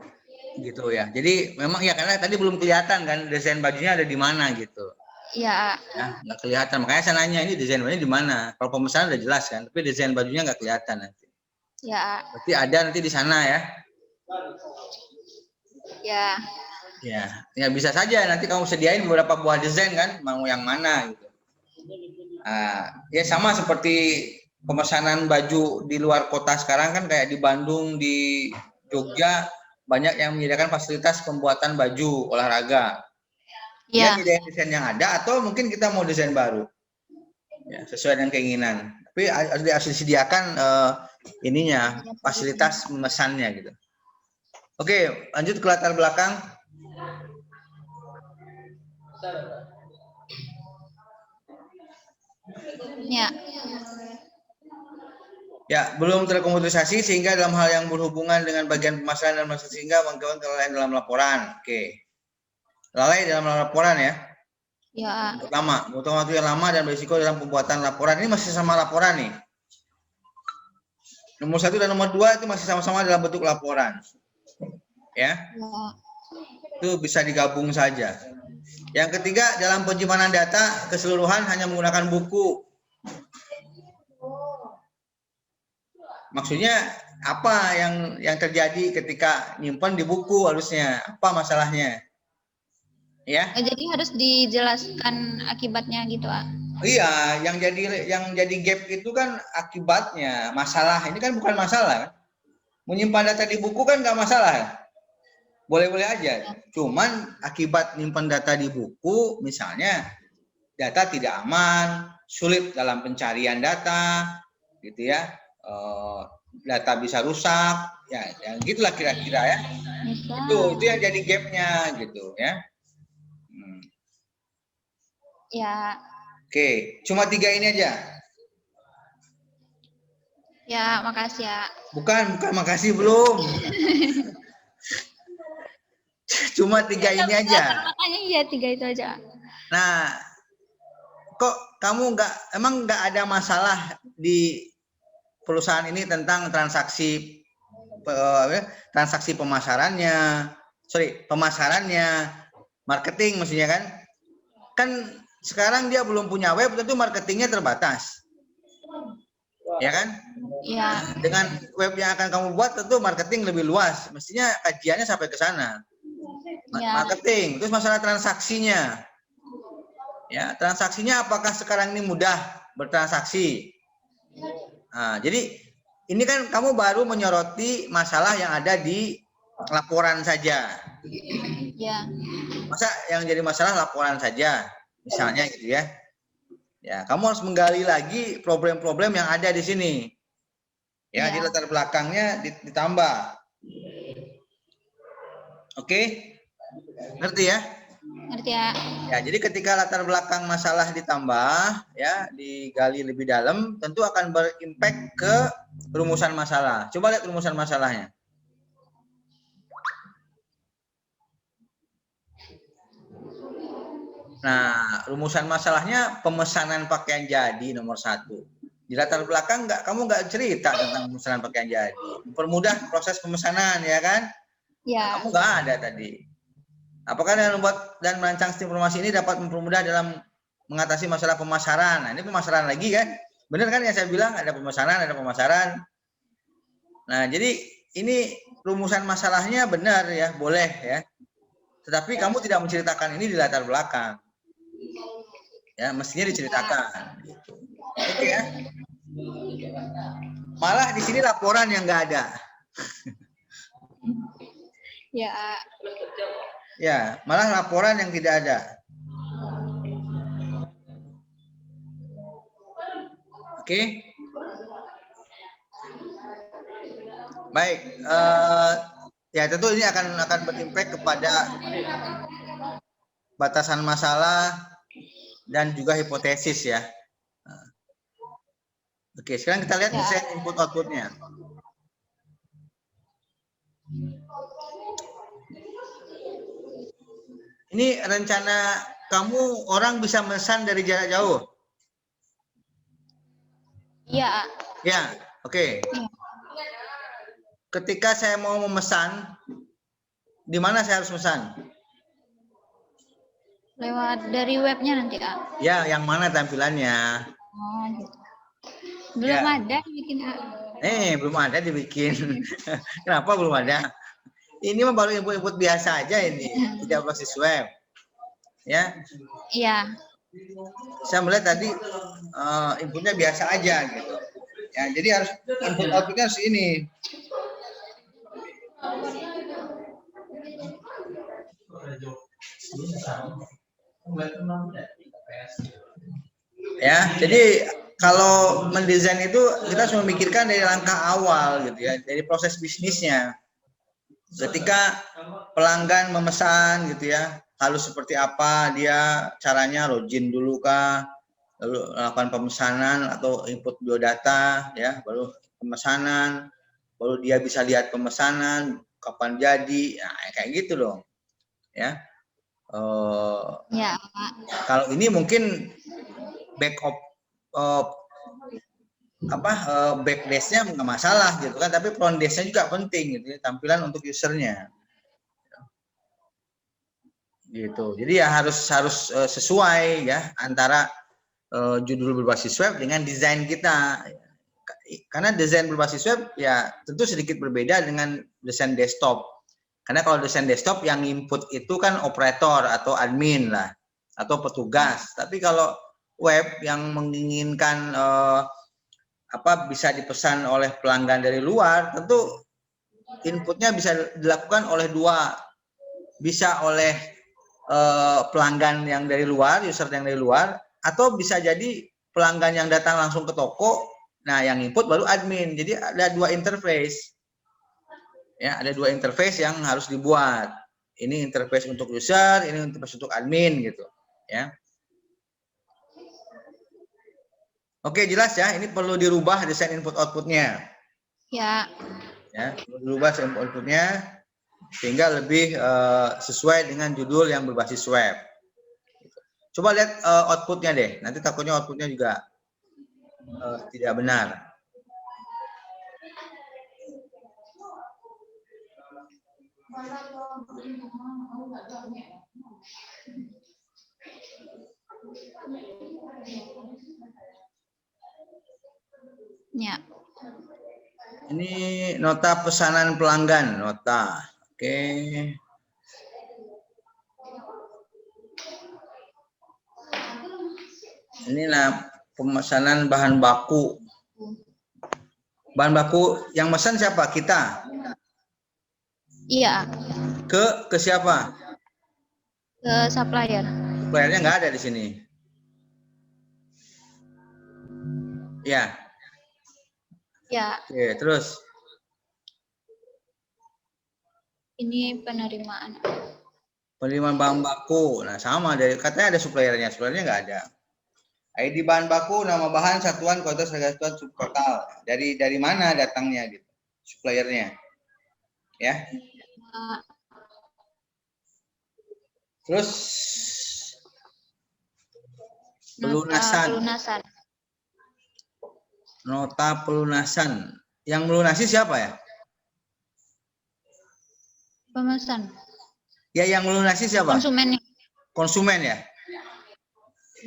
gitu ya. Jadi memang ya karena tadi belum kelihatan kan desain bajunya ada di mana gitu. Ya, Ya, nggak kelihatan. Makanya saya nanya ini desain bajunya di mana. Kalau pemesanan udah jelas kan, tapi desain bajunya nggak kelihatan nanti. ya, Berarti ada nanti di sana ya. ya, Ya bisa saja nanti kamu sediain beberapa buah desain kan, mau yang mana gitu. Ya sama seperti pemesanan baju di luar kota sekarang kan kayak di Bandung, di Jogja banyak yang menyediakan fasilitas pembuatan baju olahraga. Dia ya, nyediain desain yang ada atau mungkin kita mau desain baru. Ya, sesuai dengan keinginan. Tapi harus disediakan ininya, fasilitas memesannya gitu. Oke, lanjut ke latar belakang. ya, Ya, belum terkomunikasi sehingga dalam hal yang berhubungan dengan bagian pemasaran dan maksud sehingga mengakibatkan kelalaian dalam laporan. Oke. Lalai dalam laporan ya. ya, Pertama, membutuhkan waktu yang lama dan berisiko dalam pembuatan laporan. Ini masih sama laporan nih. Nomor 1 dan nomor 2 itu masih sama-sama dalam bentuk laporan. Ya. Itu bisa digabung saja. Yang ketiga, dalam penyimpanan data keseluruhan hanya menggunakan buku. Maksudnya apa yang terjadi ketika nyimpan di buku harusnya? Apa masalahnya? Ya. Jadi harus dijelaskan akibatnya gitu, Pak. Iya, yang jadi gap itu kan akibatnya masalah. Ini kan bukan masalah. Menyimpan data di buku kan nggak masalah. Boleh-boleh aja. Cuman akibat nyimpan data di buku, misalnya data tidak aman, sulit dalam pencarian data, gitu ya. Data bisa rusak, ya gitulah kira-kira ya. Itu yang jadi gapnya gitu ya. Ya. Oke, cuma 3 ini aja. Ya, makasih ya. Bukan makasih belum. Cuma 3 ini aja. Makanya iya 3 itu aja. Nah, kok kamu emang nggak ada masalah di perusahaan ini tentang transaksi pemasarannya, marketing maksudnya kan? Kan sekarang dia belum punya web, tentu marketingnya terbatas. Ya kan? Iya. Dengan web yang akan kamu buat tentu marketing lebih luas. Mestinya kajiannya sampai ke sana. Marketing, terus masalah transaksinya. Ya, transaksinya apakah sekarang ini mudah bertransaksi? Nah, jadi ini kan kamu baru menyoroti masalah yang ada di laporan saja. Ya. Masa yang jadi masalah laporan saja, misalnya gitu ya. Ya, kamu harus menggali lagi problem-problem yang ada di sini. Ya, di latar belakangnya ditambah. Oke? Ngerti ya? Ngerti ya. Ya, jadi ketika latar belakang masalah ditambah, ya, digali lebih dalam, tentu akan berimpact ke rumusan masalah. Coba lihat rumusan masalahnya. Nah, rumusan masalahnya pemesanan pakaian jadi nomor 1. Di latar belakang kamu nggak cerita tentang pemesanan pakaian jadi. Mempermudah proses pemesanan, ya kan? Ya. Kamu nggak ada tadi. Apakah dengan membuat dan merancang sistem informasi ini dapat mempermudah dalam mengatasi masalah pemasaran? Nah, ini pemasaran lagi kan? Benar kan yang saya bilang ada pemesanan, ada pemasaran. Nah, jadi ini rumusan masalahnya benar ya, boleh ya. Tetapi kamu tidak menceritakan ini di latar belakang. Ya, mestinya diceritakan. Oke ya. Malah di sini laporan yang nggak ada. Ya. Ya, malah laporan yang tidak ada. Oke. Baik. Ya tentu ini akan berimpact kepada batasan masalah dan juga hipotesis ya. Oke, sekarang kita lihat desain input outputnya. Ini rencana kamu orang bisa memesan dari jarak jauh. Ya. Ya, oke. Iya. Ketika saya mau memesan, di mana saya harus memesan? Lewat dari webnya nanti, A. Ya, yang mana tampilannya? Oh, gitu. Belum Ya. ada bikin, A. Belum ada dibikin. Kenapa belum ada? Ini mah baru input-input biasa aja ini, tidak berbasis web. Ya. Iya. Saya melihat tadi inputnya biasa aja gitu. Ya, jadi harus input outputnya harus ini. Ya, jadi kalau mendesain itu kita harus memikirkan dari langkah awal gitu ya, dari proses bisnisnya. Ketika pelanggan memesan gitu ya, harus seperti apa dia caranya, login dulu kah, lalu melakukan pemesanan atau input biodata ya, baru pemesanan, baru dia bisa lihat pemesanan kapan jadi, nah, kayak gitu dong ya. Ya. Kalau ini mungkin backdash-nya nggak masalah gitu kan, tapi front dash-nya juga penting gitu ya, tampilan untuk usernya gitu. Jadi ya harus sesuai ya antara judul berbasis web dengan desain kita, karena desain berbasis web ya tentu sedikit berbeda dengan desain desktop, karena kalau desain desktop yang input itu kan operator atau admin lah atau petugas, tapi kalau web yang menginginkan bisa dipesan oleh pelanggan dari luar, tentu inputnya bisa dilakukan oleh dua, bisa oleh pelanggan yang dari luar, user yang dari luar, atau bisa jadi pelanggan yang datang langsung ke toko, nah yang input baru admin. Jadi ada dua interface. Ya, ada dua interface yang harus dibuat. Ini interface untuk user, ini interface untuk admin gitu, ya. Oke, jelas ya, ini perlu dirubah desain input outputnya. Ya. Ya, perlu dirubah desain input outputnya sehingga lebih sesuai dengan judul yang berbasis web. Coba lihat outputnya deh, nanti takutnya outputnya juga tidak benar. Ya. Ini nota pesanan pelanggan, nota. Oke. Ini pemesanan bahan baku. Bahan baku yang pesan siapa? Kita. Iya. Ke siapa? Ke supplier. Suppliernya nggak ada di sini. Ya. Ya. Oke, terus. Ini penerimaan. Penerimaan bahan baku. Nah, sama dari katanya ada suppliernya nggak ada. ID bahan baku, nama bahan, satuan, kualitas, harga satuan, subtotal. Dari mana datangnya gitu, suppliernya, ya. Terus pelunasan. Nota pelunasan. Yang melunasi siapa ya? Pemesan. Ya, yang melunasi siapa? Konsumen. Konsumen ya?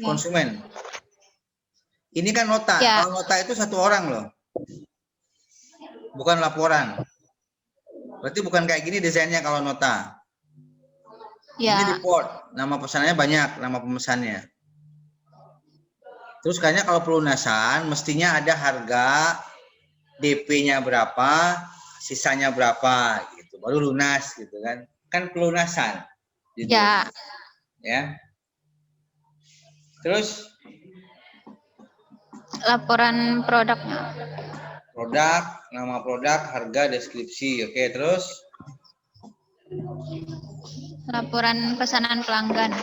Konsumen. Ini kan nota. Ya. Kalau nota itu satu orang loh. Bukan laporan. Berarti bukan kayak gini desainnya kalau nota. Ya. Ini report. Nama pesanannya banyak, nama pemesannya. Terus kayaknya kalau pelunasan mestinya ada harga, DP-nya berapa, sisanya berapa gitu. Baru lunas gitu kan. Kan pelunasan. Gitu. Ya. Ya. Terus laporan produknya. Produk, nama produk, harga, deskripsi. Oke, terus laporan pesanan pelanggan.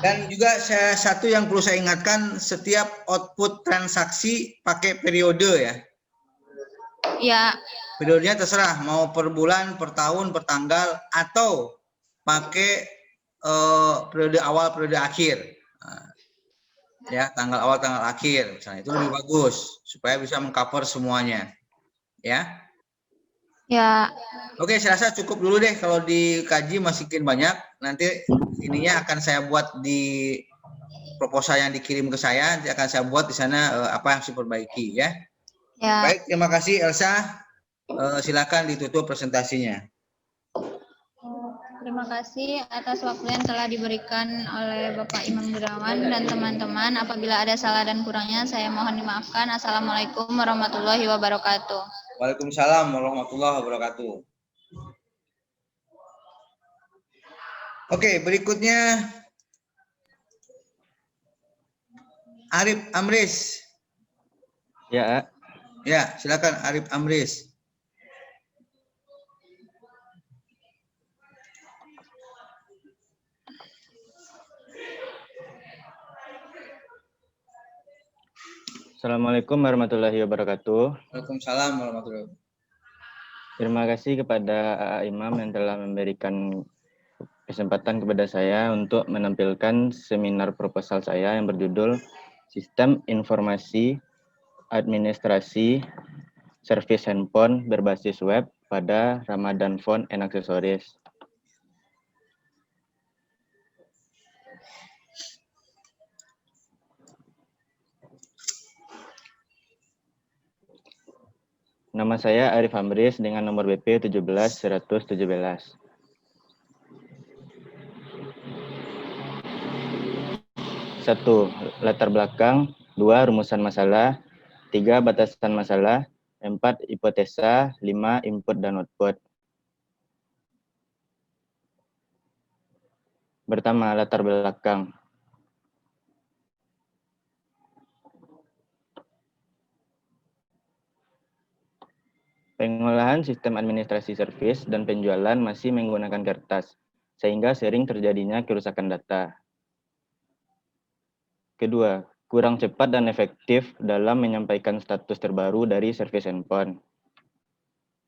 Dan juga satu yang perlu saya ingatkan, setiap output transaksi pakai periode ya. Ya. Periodenya terserah, mau per bulan, per tahun, per tanggal, atau pakai periode awal, periode akhir. Nah, ya, tanggal awal, tanggal akhir, misalnya itu lebih bagus supaya bisa mengcover semuanya, ya. Ya. Oke, saya rasa cukup dulu deh kalau dikaji masih banyak. Nanti ininya akan saya buat di proposal yang dikirim ke saya, nanti akan saya buat di sana apa yang harus diperbaiki, ya. Ya. Baik, terima kasih Elsa. Silakan ditutup presentasinya. Terima kasih atas waktu yang telah diberikan oleh Bapak Imam Gunawan dan teman-teman. Apabila ada salah dan kurangnya, saya mohon dimaafkan. Assalamualaikum warahmatullahi wabarakatuh. Waalaikumsalam warahmatullahi wabarakatuh. Oke, berikutnya Arif Amris. Ya. Ya, silakan Arif Amris. Assalamualaikum warahmatullahi wabarakatuh. Waalaikumsalam warahmatullahi wabarakatuh. Terima kasih kepada Imam yang telah memberikan kesempatan kepada saya untuk menampilkan seminar proposal saya yang berjudul Sistem Informasi Administrasi Servis Handphone Berbasis Web pada Ramadan Phone and Accessories. Nama saya Arif Amris dengan nomor BP 17117. 1. Latar belakang. 2. Rumusan masalah. 3. Batasan masalah. 4. Hipotesa. 5. Input dan output. Pertama, latar belakang. Pengolahan sistem administrasi servis dan penjualan masih menggunakan kertas, sehingga sering terjadinya kerusakan data. Kedua, kurang cepat dan efektif dalam menyampaikan status terbaru dari servis handphone.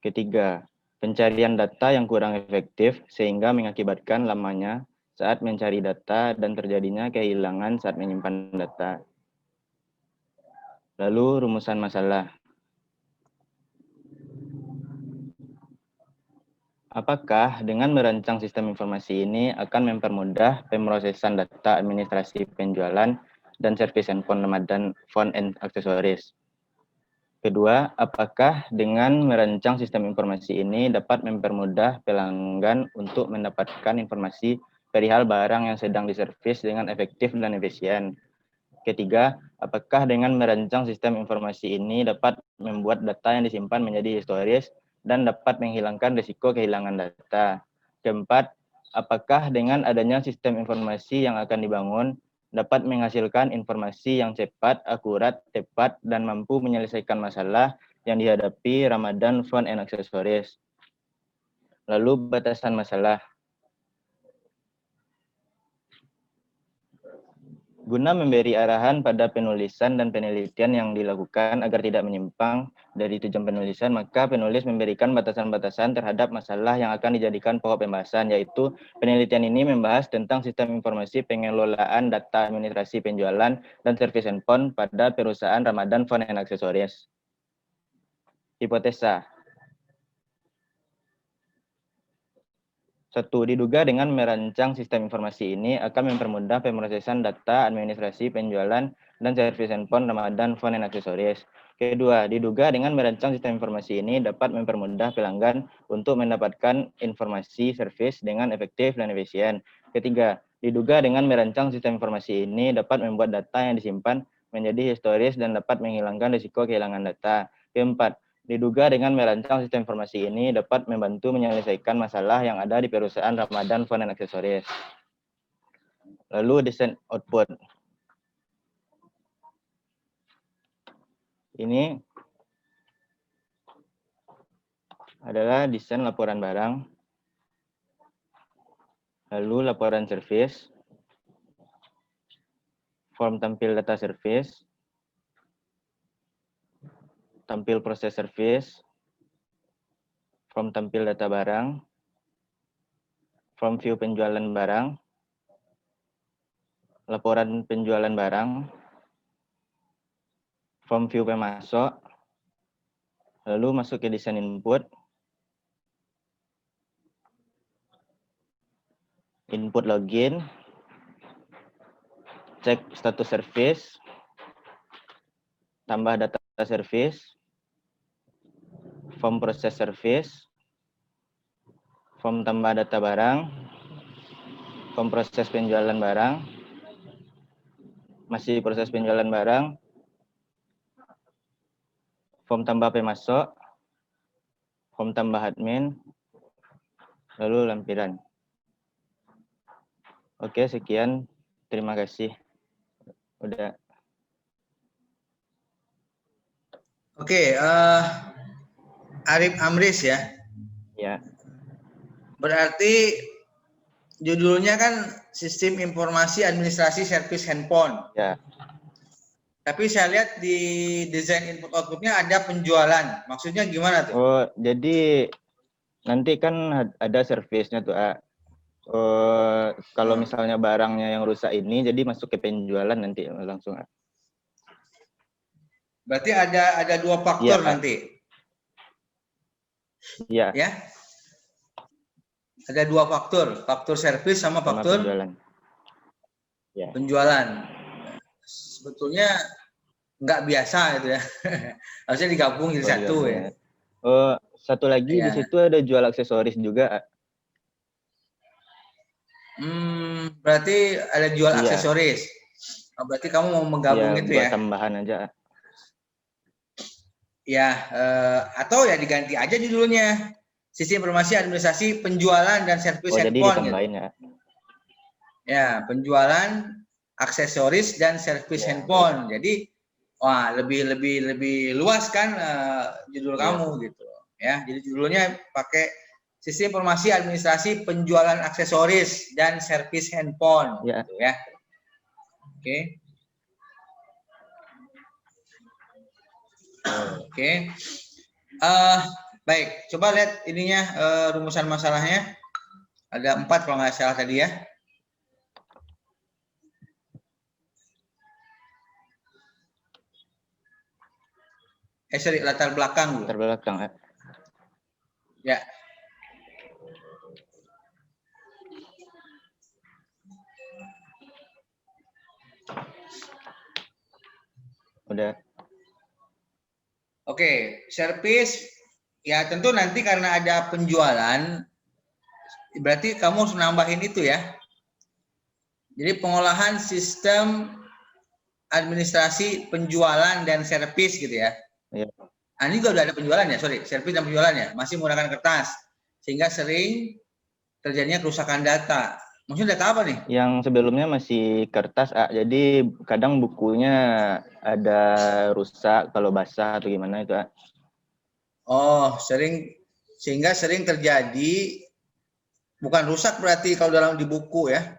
Ketiga, pencarian data yang kurang efektif sehingga mengakibatkan lamanya saat mencari data dan terjadinya kehilangan saat menyimpan data. Lalu, rumusan masalah. Apakah dengan merancang sistem informasi ini akan mempermudah pemrosesan data administrasi penjualan dan servis handphone Ramadan Phone and Accessories? Kedua, apakah dengan merancang sistem informasi ini dapat mempermudah pelanggan untuk mendapatkan informasi perihal barang yang sedang diservis dengan efektif dan efisien? Ketiga, apakah dengan merancang sistem informasi ini dapat membuat data yang disimpan menjadi historis dan dapat menghilangkan risiko kehilangan data? Keempat, apakah dengan adanya sistem informasi yang akan dibangun dapat menghasilkan informasi yang cepat, akurat, tepat, dan mampu menyelesaikan masalah yang dihadapi Ramadan Phone and Accessories? Lalu batasan masalah. Guna memberi arahan pada penulisan dan penelitian yang dilakukan agar tidak menyimpang dari tujuan penulisan, maka penulis memberikan batasan-batasan terhadap masalah yang akan dijadikan pokok pembahasan, yaitu penelitian ini membahas tentang sistem informasi pengelolaan data administrasi penjualan dan servis handphone pada perusahaan Ramadan Phone and Accessories. Hipotesa. 1. Diduga dengan merancang sistem informasi ini akan mempermudah pemrosesan data administrasi penjualan dan servis handphone Ramadan Phone and Accessories. Kedua, diduga dengan merancang sistem informasi ini dapat mempermudah pelanggan untuk mendapatkan informasi servis dengan efektif dan efisien. Ketiga, diduga dengan merancang sistem informasi ini dapat membuat data yang disimpan menjadi historis dan dapat menghilangkan risiko kehilangan data. Keempat, diduga dengan merancang sistem informasi ini dapat membantu menyelesaikan masalah yang ada di perusahaan Ramadan Phone and Accessories. Lalu desain output. Ini adalah desain laporan barang. Lalu laporan servis. Form tampil data servis. Tampil proses servis, form tampil data barang, form view penjualan barang, laporan penjualan barang, form view pemasok, lalu masuk ke desain input, input login, cek status service, tambah data service, form proses service, form tambah data barang, form proses penjualan barang, masih proses penjualan barang, form tambah pemasok, form tambah admin, lalu lampiran. Oke, sekian. Terima kasih. Udah. Oke, Arif Amris ya. Ya. Berarti judulnya kan Sistem Informasi Administrasi Servis Handphone. Ya. Tapi saya lihat di desain input outputnya ada penjualan. Maksudnya gimana tuh? Oh, jadi nanti kan ada servisnya tuh. Kalau misalnya barangnya yang rusak ini, jadi masuk ke penjualan nanti langsung. Berarti ada dua faktor nanti. Iya. Ya. Ada dua faktor, faktor servis sama faktor penjualan. Ya. Penjualan. Sebetulnya nggak biasa itu ya. Harusnya digabung jadi satu ya. Satu lagi di situ ada jual aksesoris juga. Berarti ada jual aksesoris. Oh, berarti kamu mau menggabung itu ya? Tambahan aja. Ya, atau ya diganti aja judulnya. Sistem Informasi Administrasi Penjualan dan Servis Handphone. Jadi ditambahin gitu. Ya, penjualan, aksesoris dan servis handphone. Jadi, wah lebih luas kan judul kamu gitu. Ya, jadi judulnya pakai Sistem Informasi Administrasi Penjualan Aksesoris dan Servis Handphone. Ya. Gitu, ya. Oke. Oke. Baik, coba lihat ininya rumusan masalahnya. Ada 4 kalau nggak salah tadi ya. Sorry, latar belakang dulu. Latar belakang ya. Ya. Udah. Oke, servis ya tentu nanti karena ada penjualan, berarti kamu harus nambahin itu ya. Jadi pengolahan sistem administrasi penjualan dan servis gitu ya. Iya. Nah, ini juga udah ada penjualan ya, sorry, servis dan penjualan ya, masih menggunakan kertas, sehingga sering terjadinya kerusakan data. Maksudnya data apa nih? Yang sebelumnya masih kertas, jadi kadang bukunya ada rusak kalau basah atau gimana itu. Oh, sehingga sering terjadi, bukan rusak berarti kalau dalam di buku ya,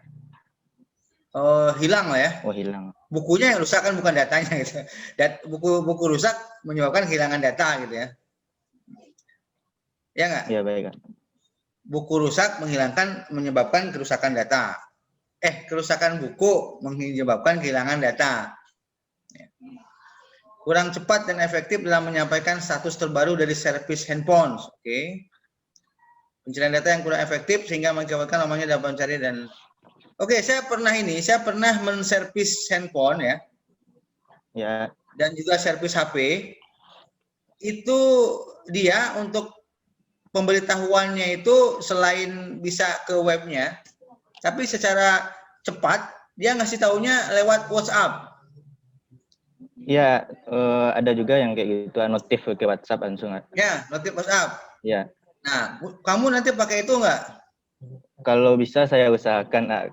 hilang lah ya. Oh, hilang. Bukunya yang rusak kan bukan datanya gitu. Buku rusak menyebabkan kehilangan data gitu ya. Ya nggak? Ya baik. Buku rusak menyebabkan kerusakan data. Kerusakan buku menyebabkan kehilangan data. Kurang cepat dan efektif dalam menyampaikan status terbaru dari servis handphone. Oke. Pencarian data yang kurang efektif sehingga mengakibatkan lamanya dapat mencari dan saya pernah menservis handphone ya. Ya. Dan juga servis HP. Itu dia untuk pemberitahuannya itu selain bisa ke webnya, tapi secara cepat dia ngasih taunya lewat WhatsApp. Iya, ada juga yang kayak gitu, notif ke WhatsApp langsung. Ya, notif WhatsApp. Ya. Nah, kamu nanti pakai itu enggak? Kalau bisa saya usahakan.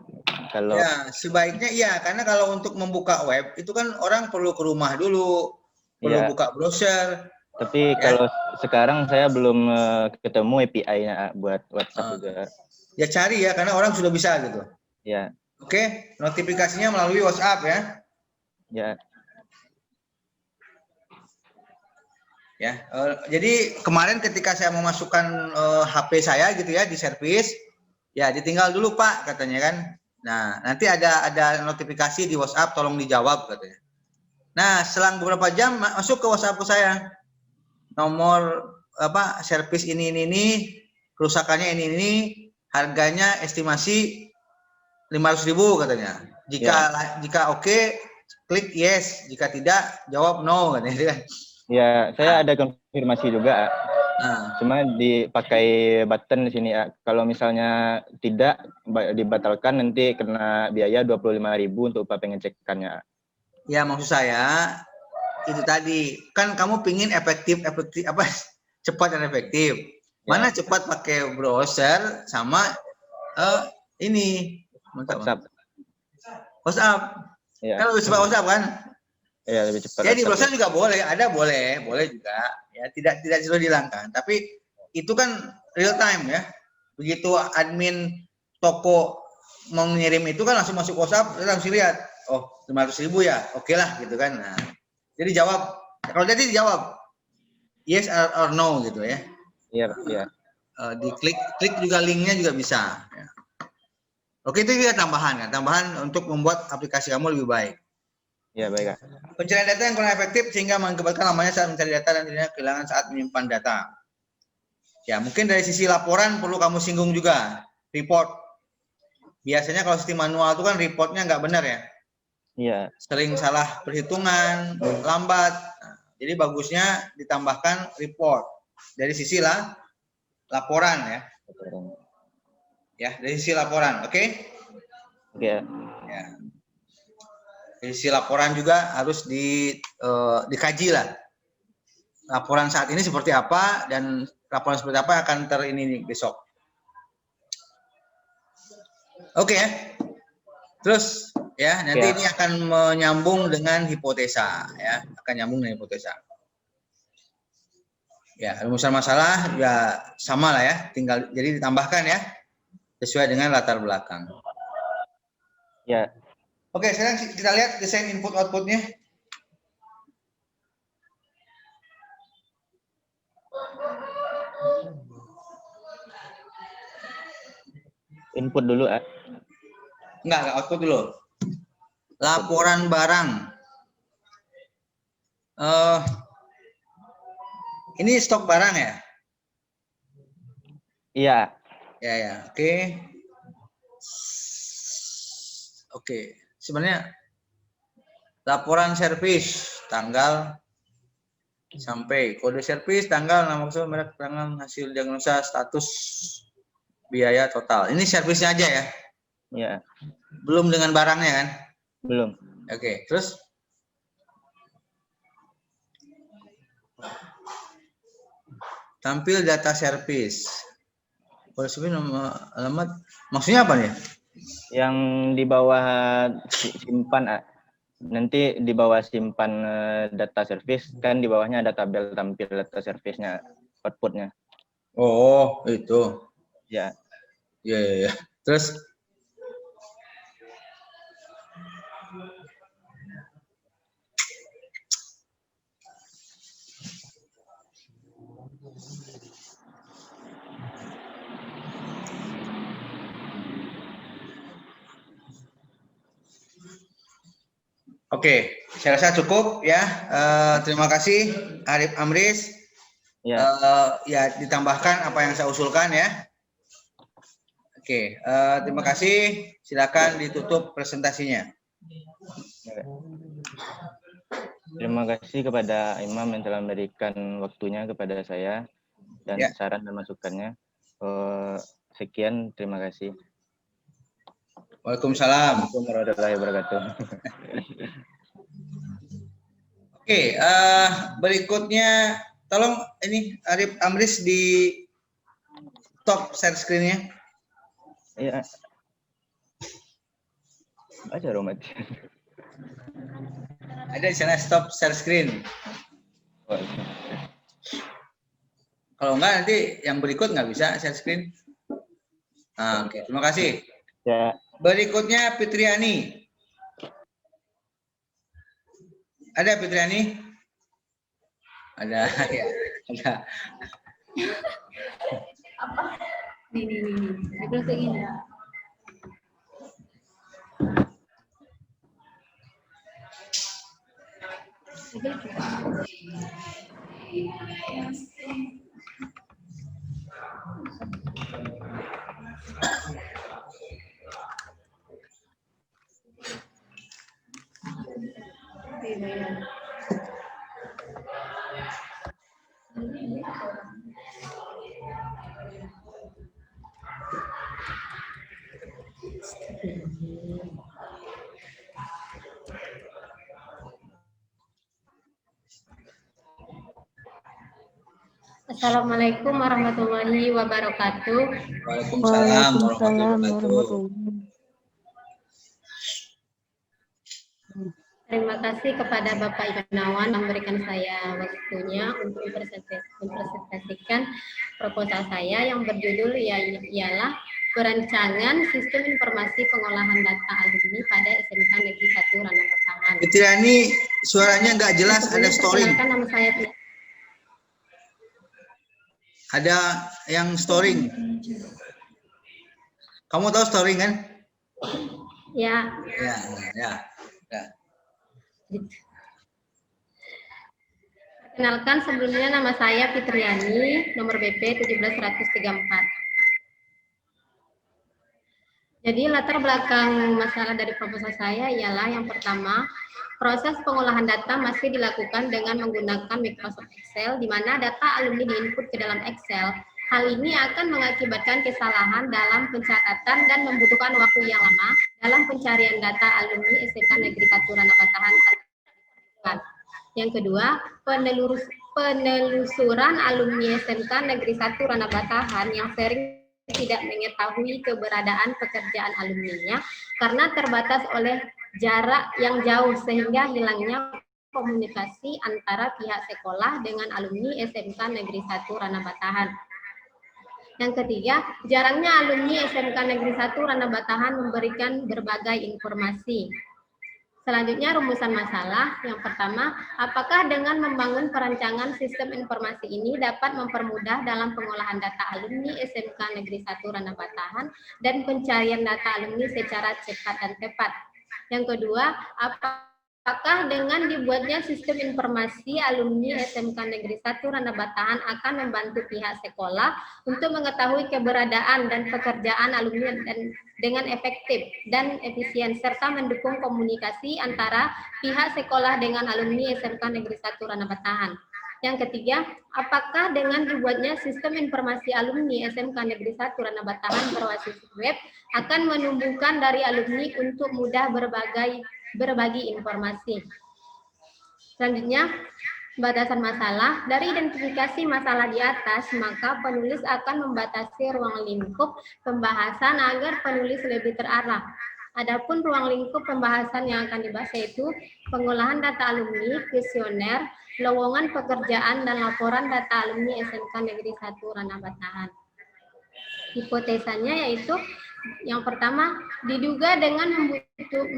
Kalau ya, sebaiknya iya, karena kalau untuk membuka web itu kan orang perlu ke rumah dulu, perlu buka browser. Tapi kalau sekarang saya belum ketemu API-nya buat WhatsApp juga. Ya cari ya, karena orang sudah bisa gitu. Ya. Oke, notifikasinya melalui WhatsApp ya. Ya. Ya, jadi kemarin ketika saya memasukkan HP saya gitu ya di servis, ya ditinggal dulu Pak katanya kan. Nah, nanti ada notifikasi di WhatsApp, tolong dijawab katanya. Nah, selang beberapa jam masuk ke WhatsApp saya. Nomor servis ini, kerusakannya ini, harganya estimasi 500.000 katanya. Jika oke, klik yes, jika tidak jawab no katanya. Ya, saya ada konfirmasi juga. Cuma dipakai button di sini ya. Kalau misalnya tidak dibatalkan nanti kena biaya 25.000 untuk pengecekannya. Ya, maksud saya itu tadi kan kamu pingin efektif cepat dan efektif. Mana cepat pakai browser sama ini WhatsApp. Ya. Kan lebih cepat WhatsApp kan? Ya, lebih cepat. Ya di browser juga boleh juga. Ya tidak sudah dihilangkan. Tapi itu kan real time ya. Begitu admin toko mau ngirim itu kan langsung masuk WhatsApp, langsung lihat. Oh, 500.000 ya. Oke lah gitu kan. Nah, jadi jawab. Kalau jadi dijawab yes or no gitu ya. Iya. Diklik juga linknya juga bisa. Ya. Oke, itu juga tambahan untuk membuat aplikasi kamu lebih baik. Ya, baik. Pencarian data yang kurang efektif sehingga mengakibatkan lamanya saat mencari data dan tidak kehilangan saat menyimpan data. Ya, mungkin dari sisi laporan perlu kamu singgung juga. Report. Biasanya kalau sistem manual itu kan reportnya nggak benar ya. Iya. Sering salah perhitungan, lambat. Nah, jadi bagusnya ditambahkan report dari sisi laporan ya. Ya, dari sisi laporan, oke? Oke. Ya. Dari sisi laporan juga harus dikaji lah. Laporan saat ini seperti apa dan laporan seperti apa akan ini besok. Oke ya. Terus ya, nanti ini akan menyambung dengan hipotesa ya, Ya, rumusan masalah ya sama lah ya, tinggal jadi ditambahkan ya sesuai dengan latar belakang. Ya. Oke, sekarang kita lihat desain input outputnya. Input dulu Enggak output dulu. Laporan barang. Ini stok barang ya? Iya. Ya, oke. Oke, sebenarnya laporan servis tanggal sampai kode servis tanggal nama maksud merek tanggal hasil diagnosa status biaya total. Ini servisnya aja ya? Iya. Belum dengan barangnya kan? Belum. Oke, terus tampil data servis. Kode servis nomor alamat maksudnya apa nih? Yang di bawah simpan nanti di bawah simpan data service kan di bawahnya ada tabel tampil data service-nya output-nya. Oh, itu. Ya. Ya. Terus Oke, saya rasa cukup ya. Terima kasih Arif Amris. Ya. Ya ditambahkan apa yang saya usulkan ya. Oke, terima kasih. Silakan ditutup presentasinya. Terima kasih kepada Imam yang telah memberikan waktunya kepada saya dan saran dan masukannya. Sekian, terima kasih. Waalaikumsalam warahmatullahi wabarakatuh. Oke, berikutnya tolong ini Arif Amris di stop share screen-nya. Iya. Baca Romat. Ada di sana stop share screen. Kalau enggak nanti yang berikut nggak bisa share screen. Oke, terima kasih. Ya. Berikutnya Fitriani. Ada Fitriani? Ada ya. Ada. Apa? Ini closing ini. Assalamualaikum warahmatullahi wabarakatuh. Waalaikumsalam warahmatullahi wabarakatuh. Terima kasih kepada Bapak Gunawan yang memberikan saya waktunya untuk mempresentasikan proposal saya yang berjudul ialah Perancangan Sistem Informasi Pengolahan Data Alumni pada SMK Negeri 1 Rana Batangan. Fitriani, suaranya nggak jelas, ada storing. Nama saya Ada yang storing. Kamu tahu storing kan? Ya. Ya. Perkenalkan, sebelumnya nama saya Fitriani, nomor BP 17134. Jadi latar belakang masalah dari proposal saya ialah yang pertama, proses pengolahan data masih dilakukan dengan menggunakan Microsoft Excel, di mana data alumni diinput ke dalam Excel. Hal ini akan mengakibatkan kesalahan dalam pencatatan dan membutuhkan waktu yang lama dalam pencarian data alumni SMK Negeri 1 Rana Batangan. Yang kedua, penelusuran alumni SMK Negeri 1 Rana Batangan yang sering tidak mengetahui keberadaan pekerjaan alumninya karena terbatas oleh jarak yang jauh sehingga hilangnya komunikasi antara pihak sekolah dengan alumni SMK Negeri 1 Rana Batangan. Yang ketiga, jarangnya alumni SMK Negeri 1 Rana Batangan memberikan berbagai informasi. Selanjutnya, rumusan masalah. Yang pertama, apakah dengan membangun perancangan sistem informasi ini dapat mempermudah dalam pengolahan data alumni SMK Negeri 1 Rana Batangan dan pencarian data alumni secara cepat dan tepat? Yang kedua, apakah dengan dibuatnya sistem informasi alumni SMK Negeri 1 Rana Batangan akan membantu pihak sekolah untuk mengetahui keberadaan dan pekerjaan alumni dengan efektif dan efisien serta mendukung komunikasi antara pihak sekolah dengan alumni SMK Negeri 1 Rana Batangan? Yang ketiga, apakah dengan dibuatnya sistem informasi alumni SMK Negeri 1 Rana Batangan berbasis web akan menumbuhkan dari alumni untuk mudah berbagi informasi? Selanjutnya, batasan masalah. Dari identifikasi masalah di atas, maka penulis akan membatasi ruang lingkup pembahasan agar penulis lebih terarah. Adapun ruang lingkup pembahasan yang akan dibahas yaitu pengolahan data alumni, kuesioner, lowongan pekerjaan, dan laporan data alumni SMK Negeri 1 Rana Batangan. Hipotesanya yaitu yang pertama, diduga dengan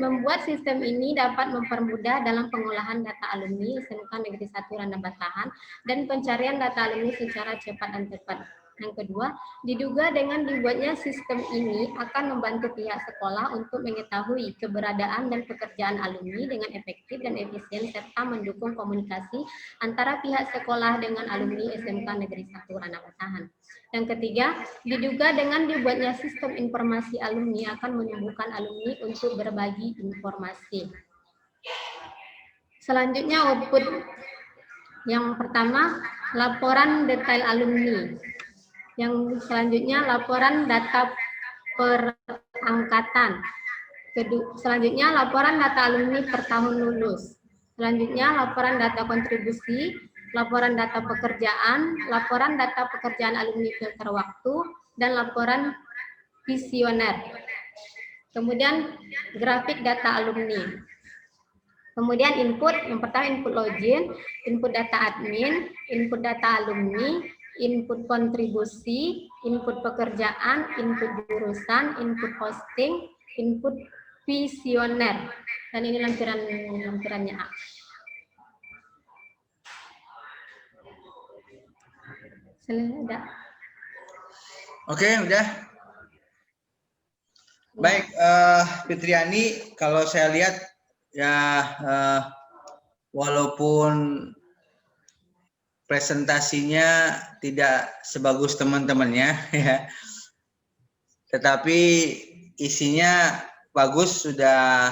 membuat sistem ini dapat mempermudah dalam pengolahan data alumni SMK Negeri 1 Rana Batangan dan pencarian data alumni secara cepat dan tepat. Yang kedua, diduga dengan dibuatnya sistem ini akan membantu pihak sekolah untuk mengetahui keberadaan dan pekerjaan alumni dengan efektif dan efisien serta mendukung komunikasi antara pihak sekolah dengan alumni SMK Negeri 1 Rana Batangan. Yang ketiga, diduga dengan dibuatnya sistem informasi alumni akan menyembuhkan alumni untuk berbagi informasi. Selanjutnya output. Yang pertama, laporan detail alumni. Yang selanjutnya, laporan data perangkatan. Selanjutnya, laporan data alumni per tahun lulus. Selanjutnya, laporan data kontribusi, laporan data pekerjaan, laporan data pekerjaan alumni filter waktu, dan laporan visioner. Kemudian, grafik data alumni. Kemudian input, yang pertama input login, input data admin, input data alumni, input kontribusi, input pekerjaan, input jurusan, input posting, input visioner. Dan ini lampirannya A. Sudah. Oke, udah. Baik, Fitriani, kalau saya lihat ya walaupun presentasinya tidak sebagus teman-temannya ya, tetapi isinya bagus, sudah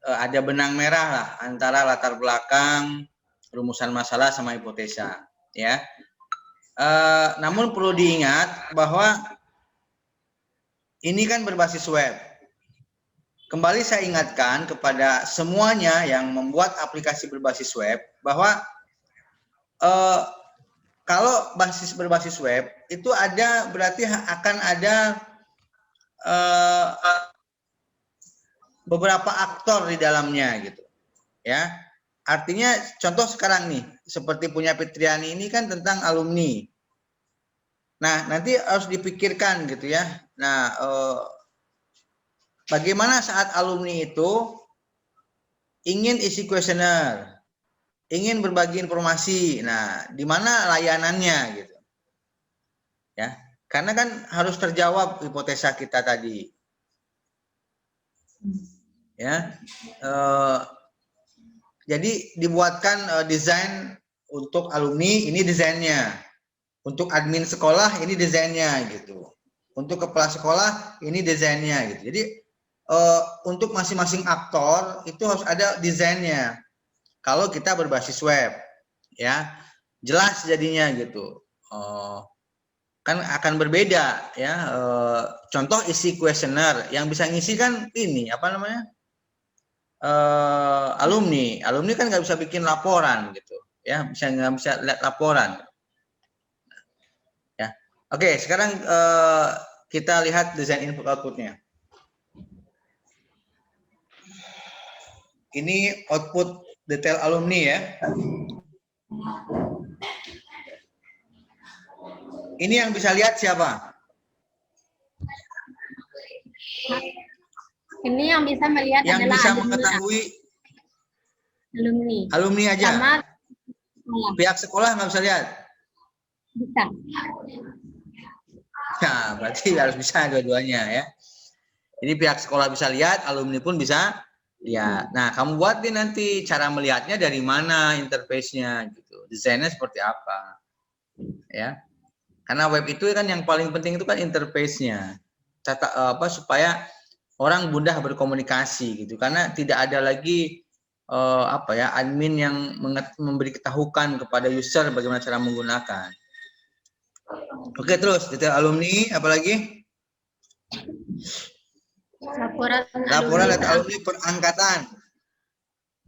ada benang merah lah antara latar belakang, rumusan masalah sama hipotesa ya. Namun perlu diingat bahwa ini kan berbasis web. Kembali saya ingatkan kepada semuanya yang membuat aplikasi berbasis web bahwa kalau berbasis web itu ada berarti akan ada beberapa aktor di dalamnya gitu ya. Artinya contoh sekarang nih seperti punya Fitriani ini kan tentang alumni. Nah, nanti harus dipikirkan gitu ya. Nah, bagaimana saat alumni itu ingin isi kuesioner, ingin berbagi informasi. Nah, di mana layanannya gitu. Ya. Karena kan harus terjawab hipotesa kita tadi. Ya. Jadi dibuatkan desain untuk alumni, ini desainnya. Untuk admin sekolah ini desainnya gitu. Untuk kepala sekolah ini desainnya gitu. Jadi untuk masing-masing aktor itu harus ada desainnya. Kalau kita berbasis web, ya jelas jadinya gitu. Kan akan berbeda ya. Contoh isi kuesioner yang bisa ngisi kan ini apa namanya alumni kan nggak bisa bikin laporan gitu ya, nggak bisa lihat laporan. Oke, sekarang kita lihat desain input outputnya. Ini output detail alumni ya. Ini yang bisa lihat siapa? Ini yang bisa melihat yang adalah bisa alumni. Mengetahui Alumni. Alumni aja. Sama, pihak sekolah nggak bisa lihat. bisa. Nah, berarti harus bisa dua-duanya ya. Jadi pihak sekolah bisa lihat, alumni pun bisa lihat. Nah, kamu buat nih nanti cara melihatnya dari mana interface-nya gitu. Desainnya seperti apa. Ya. Karena web itu kan yang paling penting itu kan interface-nya. Supaya orang mudah berkomunikasi gitu. Karena tidak ada lagi admin yang memberi ketahukan kepada user bagaimana cara menggunakan. Oke, terus detail alumni, apalagi? Laporan data alumni per angkatan.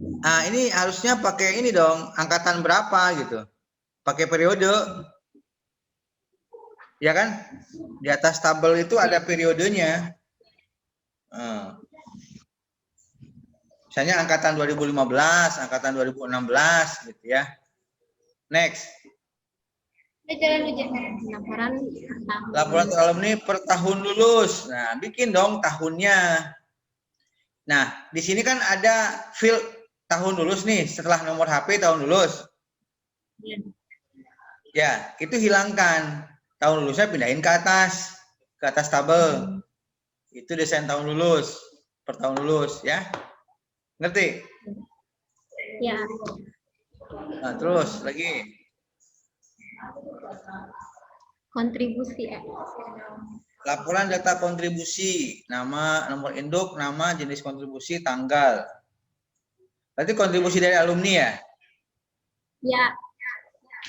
Nah, ini harusnya pakai ini dong, angkatan berapa gitu. Pakai periode. Ya kan? Di atas tabel itu ada periodenya. Misalnya angkatan 2015, angkatan 2016 gitu ya. Next. Laporan alumni per tahun lulus. Nah, bikin dong tahunnya. Nah, di sini kan ada field tahun lulus nih, setelah nomor HP tahun lulus. Ya, itu hilangkan. Tahun lulusnya pindahin ke atas tabel. Itu desain tahun lulus, per tahun lulus ya. Ngerti? Ya. Nah, terus lagi. Kontribusi ya. Laporan data kontribusi, nama, nomor induk, nama, jenis kontribusi, tanggal. Berarti kontribusi dari alumni ya? Ya.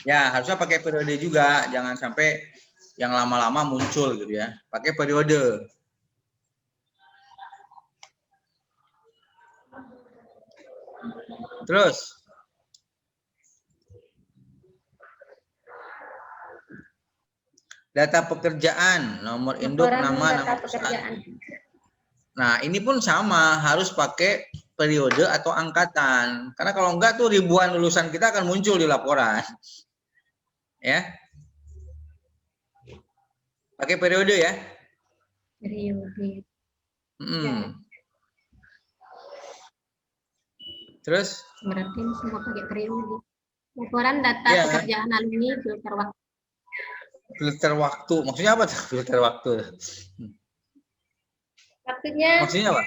Ya, harusnya pakai periode juga, jangan sampai yang lama-lama muncul gitu ya. Pakai periode. Terus data pekerjaan, nomor induk, nama perusahaan. Nah, ini pun sama, harus pakai periode atau angkatan. Karena kalau enggak tuh ribuan lulusan kita akan muncul di laporan. Ya. Pakai periode ya. Periode. Terus? Berarti semua pakai periode. Laporan data pekerjaan alumni filter waktu. Filter waktu, maksudnya apa tuh filter waktu? Maksudnya apa?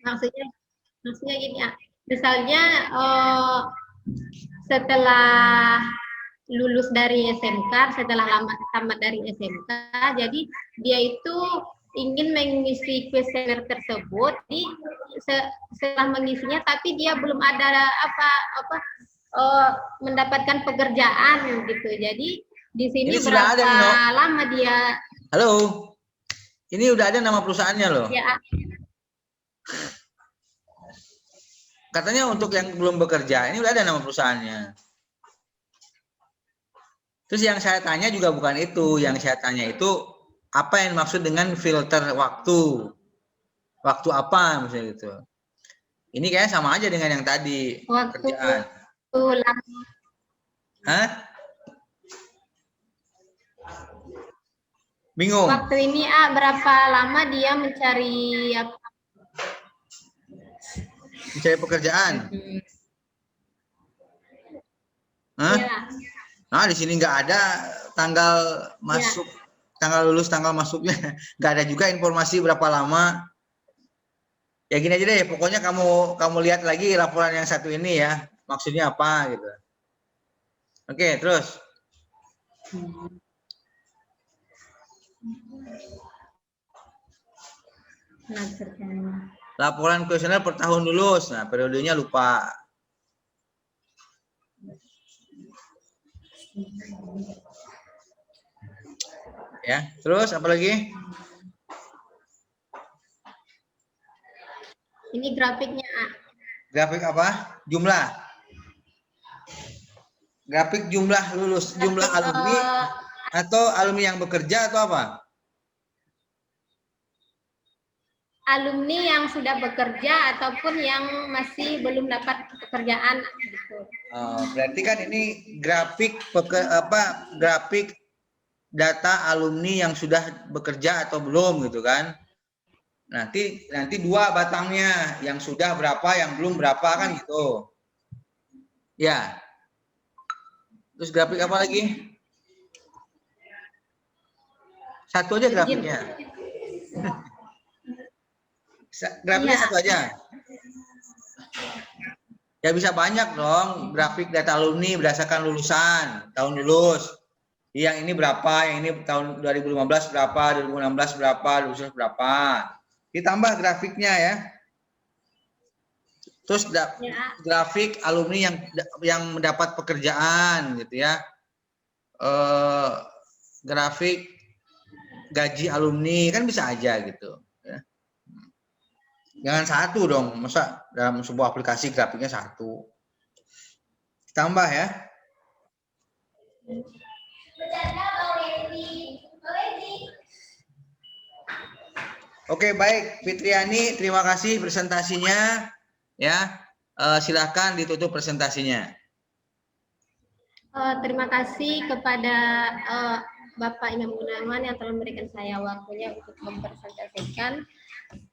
Maksudnya gini ya. Misalnya setelah lulus dari SMK, setelah tamat dari SMK, jadi dia itu ingin mengisi kuesioner tersebut, setelah mengisinya, tapi dia belum ada mendapatkan pekerjaan gitu. Jadi di sini berapa lama dia? Halo, ini udah ada nama perusahaannya loh. Ya. Katanya untuk yang belum bekerja, ini udah ada nama perusahaannya. Terus yang saya tanya juga bukan itu. Yang saya tanya itu apa yang maksud dengan filter waktu? Waktu apa misalnya gitu. Ini kayaknya sama aja dengan yang tadi. Waktu Kerjaan. Hah? Bingung? Waktu ini berapa lama dia mencari apa? Mencari pekerjaan? Hah? Ya. Nah, di sini nggak ada tanggal masuk, tanggal lulus, tanggal masuknya. Nggak ada juga informasi berapa lama. Ya gini aja deh, pokoknya kamu lihat lagi laporan yang satu ini ya, maksudnya apa gitu. Oke, terus. Laporan kuesioner per tahun lulus. Nah, periodenya lupa. Ya, terus apa lagi? Ini grafiknya. Grafik apa? Jumlah. Grafik jumlah lulus, jumlah alumni atau alumni yang bekerja atau apa? Alumni yang sudah bekerja ataupun yang masih belum dapat pekerjaan gitu. Berarti kan ini grafik grafik data alumni yang sudah bekerja atau belum gitu kan? Nanti dua batangnya, yang sudah berapa, yang belum berapa kan gitu. Ya. Terus grafik apa lagi? Satu aja grafiknya. Grafiknya satu aja. Ya bisa banyak dong, grafik data alumni berdasarkan lulusan, tahun lulus. Yang ini berapa, yang ini tahun 2015 berapa, 2016 berapa, 2019 berapa. Ditambah grafiknya ya. Terus grafik alumni yang mendapat pekerjaan gitu ya. Grafik gaji alumni kan bisa aja gitu. Ya. Jangan satu dong, masa dalam sebuah aplikasi grafiknya satu. Tambah ya. Oke, baik Fitriani, terima kasih presentasinya. Ya, silakan ditutup presentasinya. Terima kasih kepada Bapak Imam Gunawan yang telah memberikan saya waktunya untuk mempresentasikan.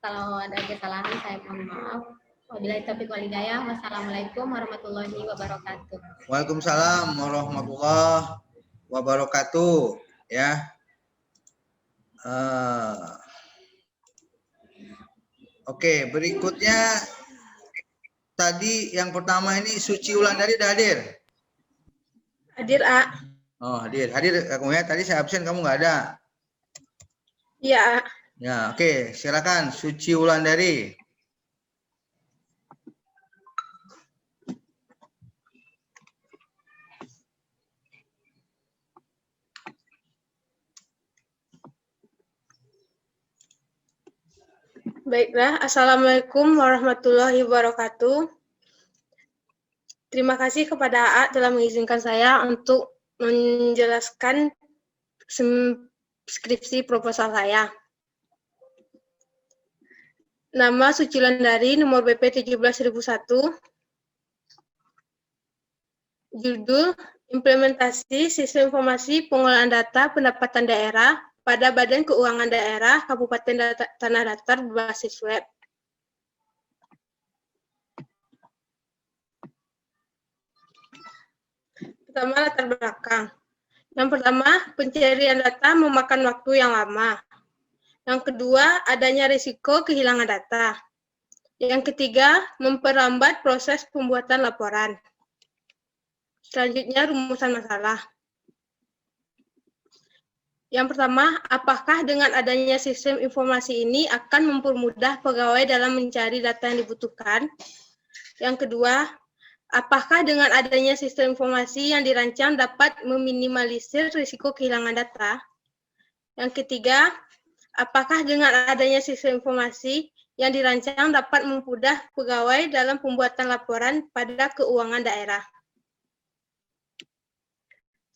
Kalau ada kesalahan saya mohon maaf. Wabillahi taufiq wal hidayah. Wassalamualaikum warahmatullahi wabarakatuh. Waalaikumsalam warahmatullahi wabarakatuh. Ya. Oke, berikutnya tadi yang pertama ini Suci Wulandari udah hadir? Hadir, A. Oh, hadir. Hadir kamu ya. Tadi saya absen, kamu nggak ada. Iya, A. Ya, oke. Silakan Suci Wulandari. Baiklah, Assalamualaikum warahmatullahi wabarakatuh. Terima kasih kepada A telah mengizinkan saya untuk menjelaskan skripsi proposal saya. Nama Suci Wulandari, nomor BP 17001. Judul, Implementasi Sistem Informasi Pengolahan Data Pendapatan Daerah pada Badan Keuangan Daerah Kabupaten Tanah Datar berbasis web. Pertama, latar belakang. Yang pertama, pencarian data memakan waktu yang lama. Yang kedua, adanya risiko kehilangan data. Yang ketiga, memperlambat proses pembuatan laporan. Selanjutnya, rumusan masalah. Yang pertama, apakah dengan adanya sistem informasi ini akan mempermudah pegawai dalam mencari data yang dibutuhkan? Yang kedua, apakah dengan adanya sistem informasi yang dirancang dapat meminimalisir risiko kehilangan data? Yang ketiga, apakah dengan adanya sistem informasi yang dirancang dapat mempermudah pegawai dalam pembuatan laporan pada keuangan daerah?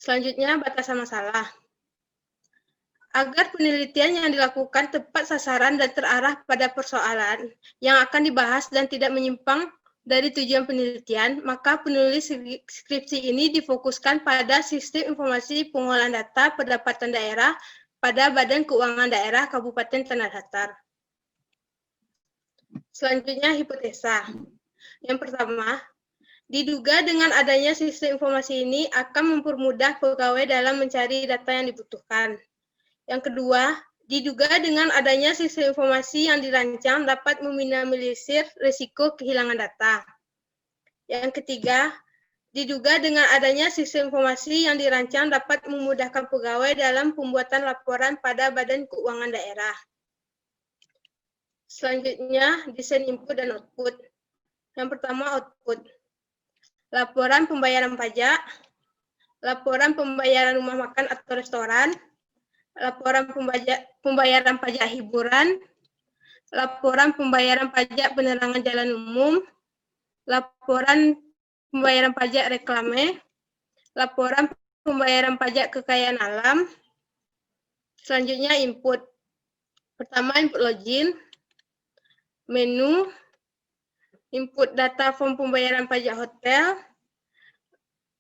Selanjutnya, batasan masalah. Agar penelitian yang dilakukan tepat sasaran dan terarah pada persoalan yang akan dibahas dan tidak menyimpang dari tujuan penelitian, maka penulis skripsi ini difokuskan pada sistem informasi pengolahan data pendapatan daerah pada Badan Keuangan Daerah Kabupaten Tanah Datar. Selanjutnya, hipotesa. Yang pertama, diduga dengan adanya sistem informasi ini akan mempermudah pegawai dalam mencari data yang dibutuhkan. Yang kedua, diduga dengan adanya sistem informasi yang dirancang dapat meminimalisir risiko kehilangan data. Yang ketiga, diduga dengan adanya sistem informasi yang dirancang dapat memudahkan pegawai dalam pembuatan laporan pada Badan Keuangan Daerah. Selanjutnya, desain input dan output. Yang pertama, output. Laporan pembayaran pajak, laporan pembayaran rumah makan atau restoran, laporan pembayaran pajak hiburan, laporan pembayaran pajak penerangan jalan umum, laporan pembayaran pajak reklame, laporan pembayaran pajak kekayaan alam. Selanjutnya input. Pertama, input login, menu, input data form pembayaran pajak hotel,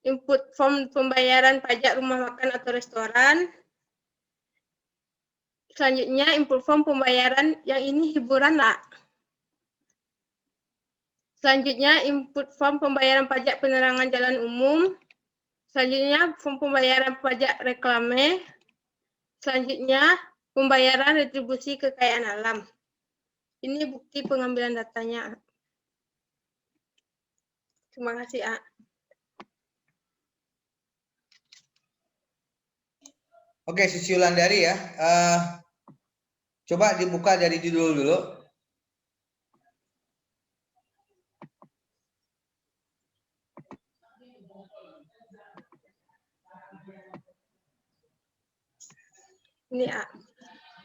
input form pembayaran pajak rumah makan atau restoran. Selanjutnya, input form pembayaran yang ini hiburan, Nak. Selanjutnya, input form pembayaran pajak penerangan jalan umum. Selanjutnya, form pembayaran pajak reklame. Selanjutnya, pembayaran retribusi kekayaan alam. Ini bukti pengambilan datanya. Terima kasih, A. Oke, Sisi Wulandari ya. Coba dibuka dari judul dulu. Ini A.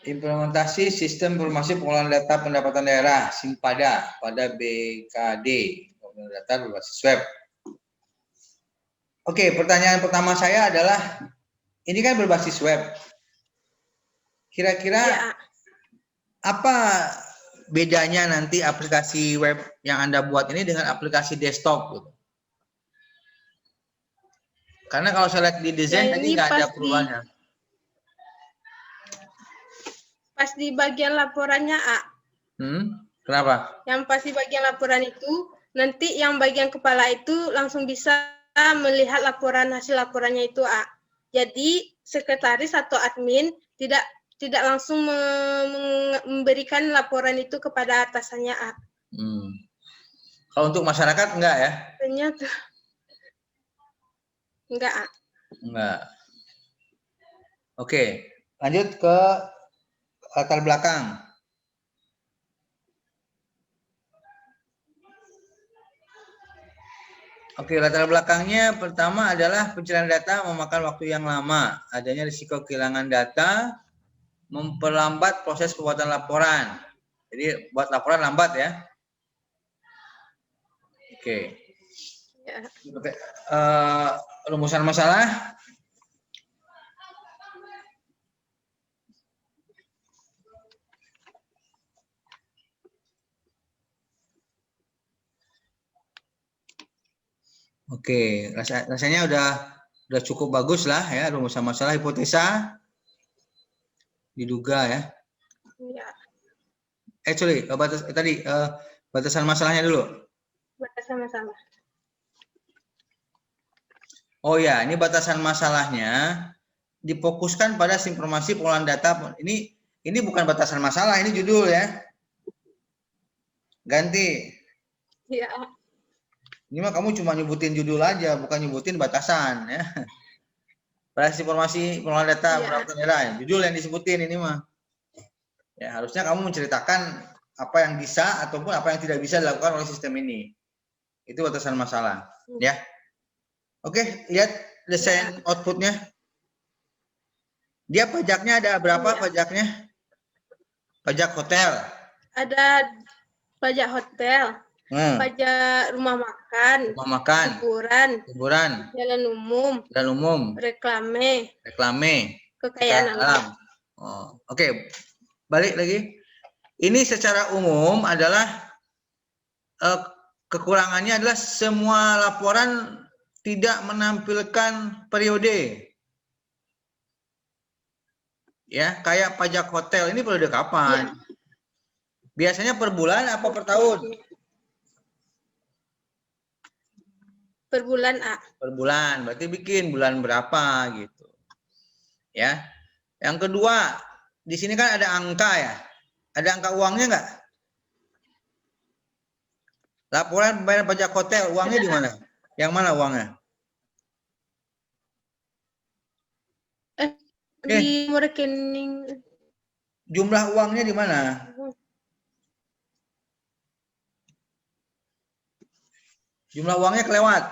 Implementasi Sistem Informasi Pengolahan Data Pendapatan Daerah (SIMPADA) pada BKD, data berbasis web. Oke, pertanyaan pertama saya adalah, ini kan berbasis web. Kira-kira Ya, apa bedanya nanti aplikasi web yang Anda buat ini dengan aplikasi desktop? Gitu? Karena kalau saya lihat di desain ya, tadi ini nggak ada pas perubahannya. Pas di bagian laporannya, A. Kenapa? Yang pas di bagian laporan itu, nanti yang bagian kepala itu langsung bisa melihat laporan, hasil laporannya itu, A. Jadi, sekretaris atau admin tidak langsung memberikan laporan itu kepada atasannya, A. Kalau untuk masyarakat enggak ya? Ternyata enggak, A. Enggak. Oke, lanjut ke latar belakang. Oke, latar belakangnya pertama adalah pencarian data memakan waktu yang lama. Adanya risiko kehilangan data, memperlambat proses pembuatan laporan. Jadi buat laporan lambat ya. Oke. Ya. Oke. Rumusan masalah. Oke, rasanya udah cukup bagus lah ya, rumusan masalah, hipotesa diduga ya. Ya. Batasan masalahnya dulu. Batasan masalah. Oh ya, ini batasan masalahnya difokuskan pada informasi pengolahan data. Ini bukan batasan masalah, ini judul ya. Ganti. Ya. Ini mah kamu cuma nyebutin judul aja, bukan nyebutin batasan ya. Batas informasi pengolahan data pendapatan daerah, judul yang disebutin ini mah. Ya, harusnya kamu menceritakan apa yang bisa ataupun apa yang tidak bisa dilakukan oleh sistem ini. Itu batasan masalah, ya. Oke, lihat desain outputnya. Dia pajaknya ada berapa pajaknya? Pajak hotel. Ada pajak hotel. pajak rumah makan, hiburan, jalan umum, reklame, kekayaan alam. Oh, oke. Balik lagi. Ini secara umum adalah kekurangannya adalah semua laporan tidak menampilkan periode. Ya, kayak pajak hotel ini periode kapan? Ya. Biasanya per bulan apa per tahun? Per bulan, A. Per bulan, berarti bikin bulan berapa gitu. Ya. Yang kedua, di sini kan ada angka ya. Ada angka uangnya nggak? Laporan pembayaran pajak hotel, uangnya di mana? Yang mana uangnya? Di rekening. Jumlah uangnya di mana? Jumlah uangnya kelewat.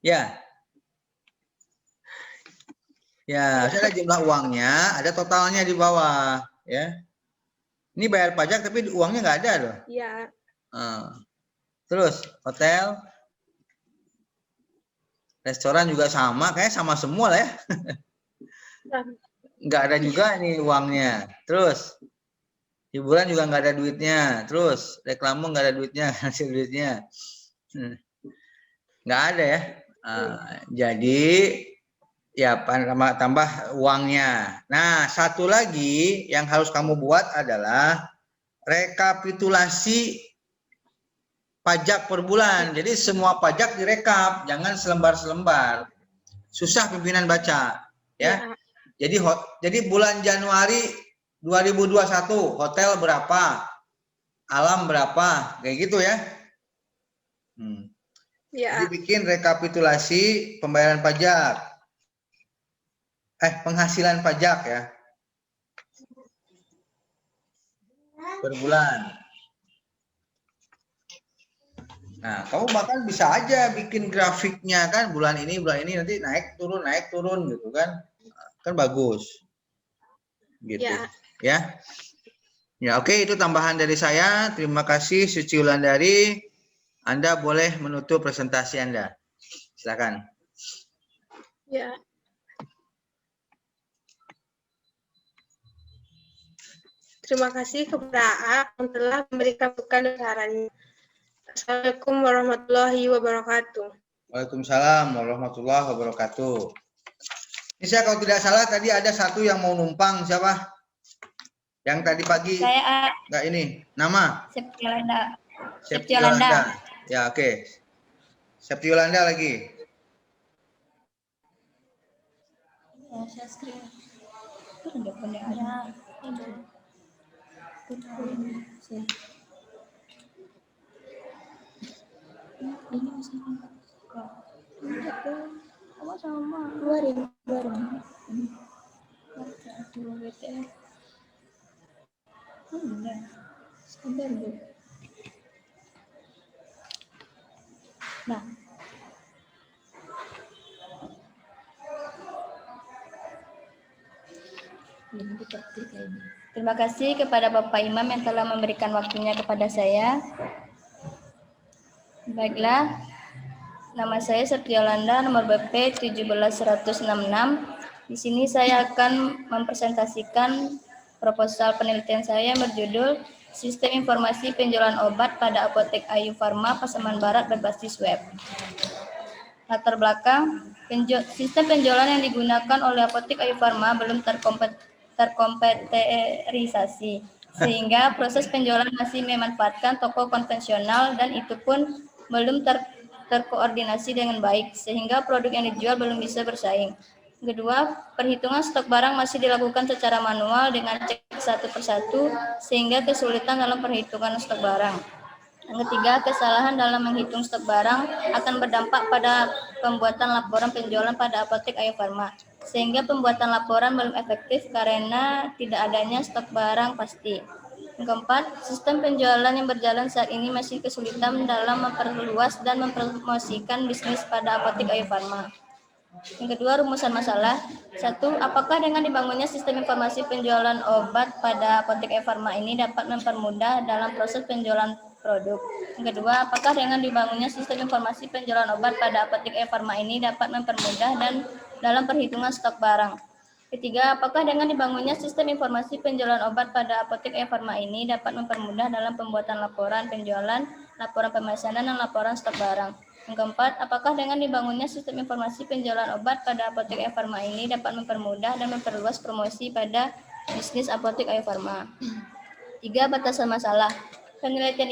Ya. Ya, ada jumlah uangnya, ada totalnya di bawah, ya. Ini bayar pajak tapi uangnya nggak ada loh. Iya. Terus hotel, restoran juga sama, kayak sama semua lah ya. Nggak ada juga nih uangnya. Terus hiburan juga nggak ada duitnya. Terus reklame nggak ada duitnya, hasil duitnya nggak ada ya. Jadi ya tambah uangnya. Nah, satu lagi yang harus kamu buat adalah rekapitulasi pajak per bulan. Jadi semua pajak direkap, jangan selembar-selembar. Susah pimpinan baca, ya. Jadi bulan Januari 2021 hotel berapa, alam berapa, kayak gitu ya. Jadi bikin rekapitulasi pembayaran pajak. Penghasilan pajak ya. Per bulan. Nah, kamu bahkan bisa aja bikin grafiknya kan, bulan ini nanti naik turun gitu kan. Kan bagus. Gitu. Ya. Ya, oke, itu tambahan dari saya. Terima kasih Suci Wulandari. Anda boleh menutup presentasi Anda. Silakan. Ya. Terima kasih kepada A yang telah memberikan sarannya. Assalamualaikum warahmatullahi wabarakatuh. Waalaikumsalam warahmatullahi wabarakatuh. Ini saya kalau tidak salah tadi ada satu yang mau numpang, siapa? Yang tadi pagi. Saya A. Enggak ini. Nama? Septiolanda. Septiolanda. Ya, oke. Septiolanda lagi. Saya screen. Itu udah punya ada. Ini masih sama keluarin sebentar Bu. Nah, terima kasih kepada Bapak Imam yang telah memberikan waktunya kepada saya. Baiklah, nama saya Septiolanda, nomor BP 17166. Di sini saya akan mempresentasikan proposal penelitian saya berjudul Sistem Informasi Penjualan Obat pada Apotek Ayu Farma Pasaman Barat berbasis web. Latar belakang, sistem penjualan yang digunakan oleh Apotek Ayu Farma belum terkomputerisasi, sehingga proses penjualan masih memanfaatkan toko konvensional dan itu pun belum terkoordinasi dengan baik, sehingga produk yang dijual belum bisa bersaing. Kedua, perhitungan stok barang masih dilakukan secara manual dengan cek satu persatu, sehingga kesulitan dalam perhitungan stok barang. Yang ketiga, kesalahan dalam menghitung stok barang akan berdampak pada pembuatan laporan penjualan pada Apotek Ayu Farma, sehingga pembuatan laporan belum efektif karena tidak adanya stok barang pasti. Yang keempat, sistem penjualan yang berjalan saat ini masih kesulitan dalam memperluas dan mempromosikan bisnis pada Apotek Ayu Farma. Yang kedua, rumusan masalah. 1. Apakah dengan dibangunnya sistem informasi penjualan obat pada Apotek Ayu Farma ini dapat mempermudah dalam proses penjualan produk. Yang kedua, apakah dengan dibangunnya sistem informasi penjualan obat pada apotek e-farma ini dapat mempermudah dan dalam perhitungan stok barang. Ketiga, apakah dengan dibangunnya sistem informasi penjualan obat pada apotek e-farma ini dapat mempermudah dalam pembuatan laporan penjualan, laporan pemesanan, dan laporan stok barang. Yang keempat, apakah dengan dibangunnya sistem informasi penjualan obat pada apotek e-farma ini dapat mempermudah dan memperluas promosi pada bisnis apotek e-farma. 3. Batasan masalah. Penelitian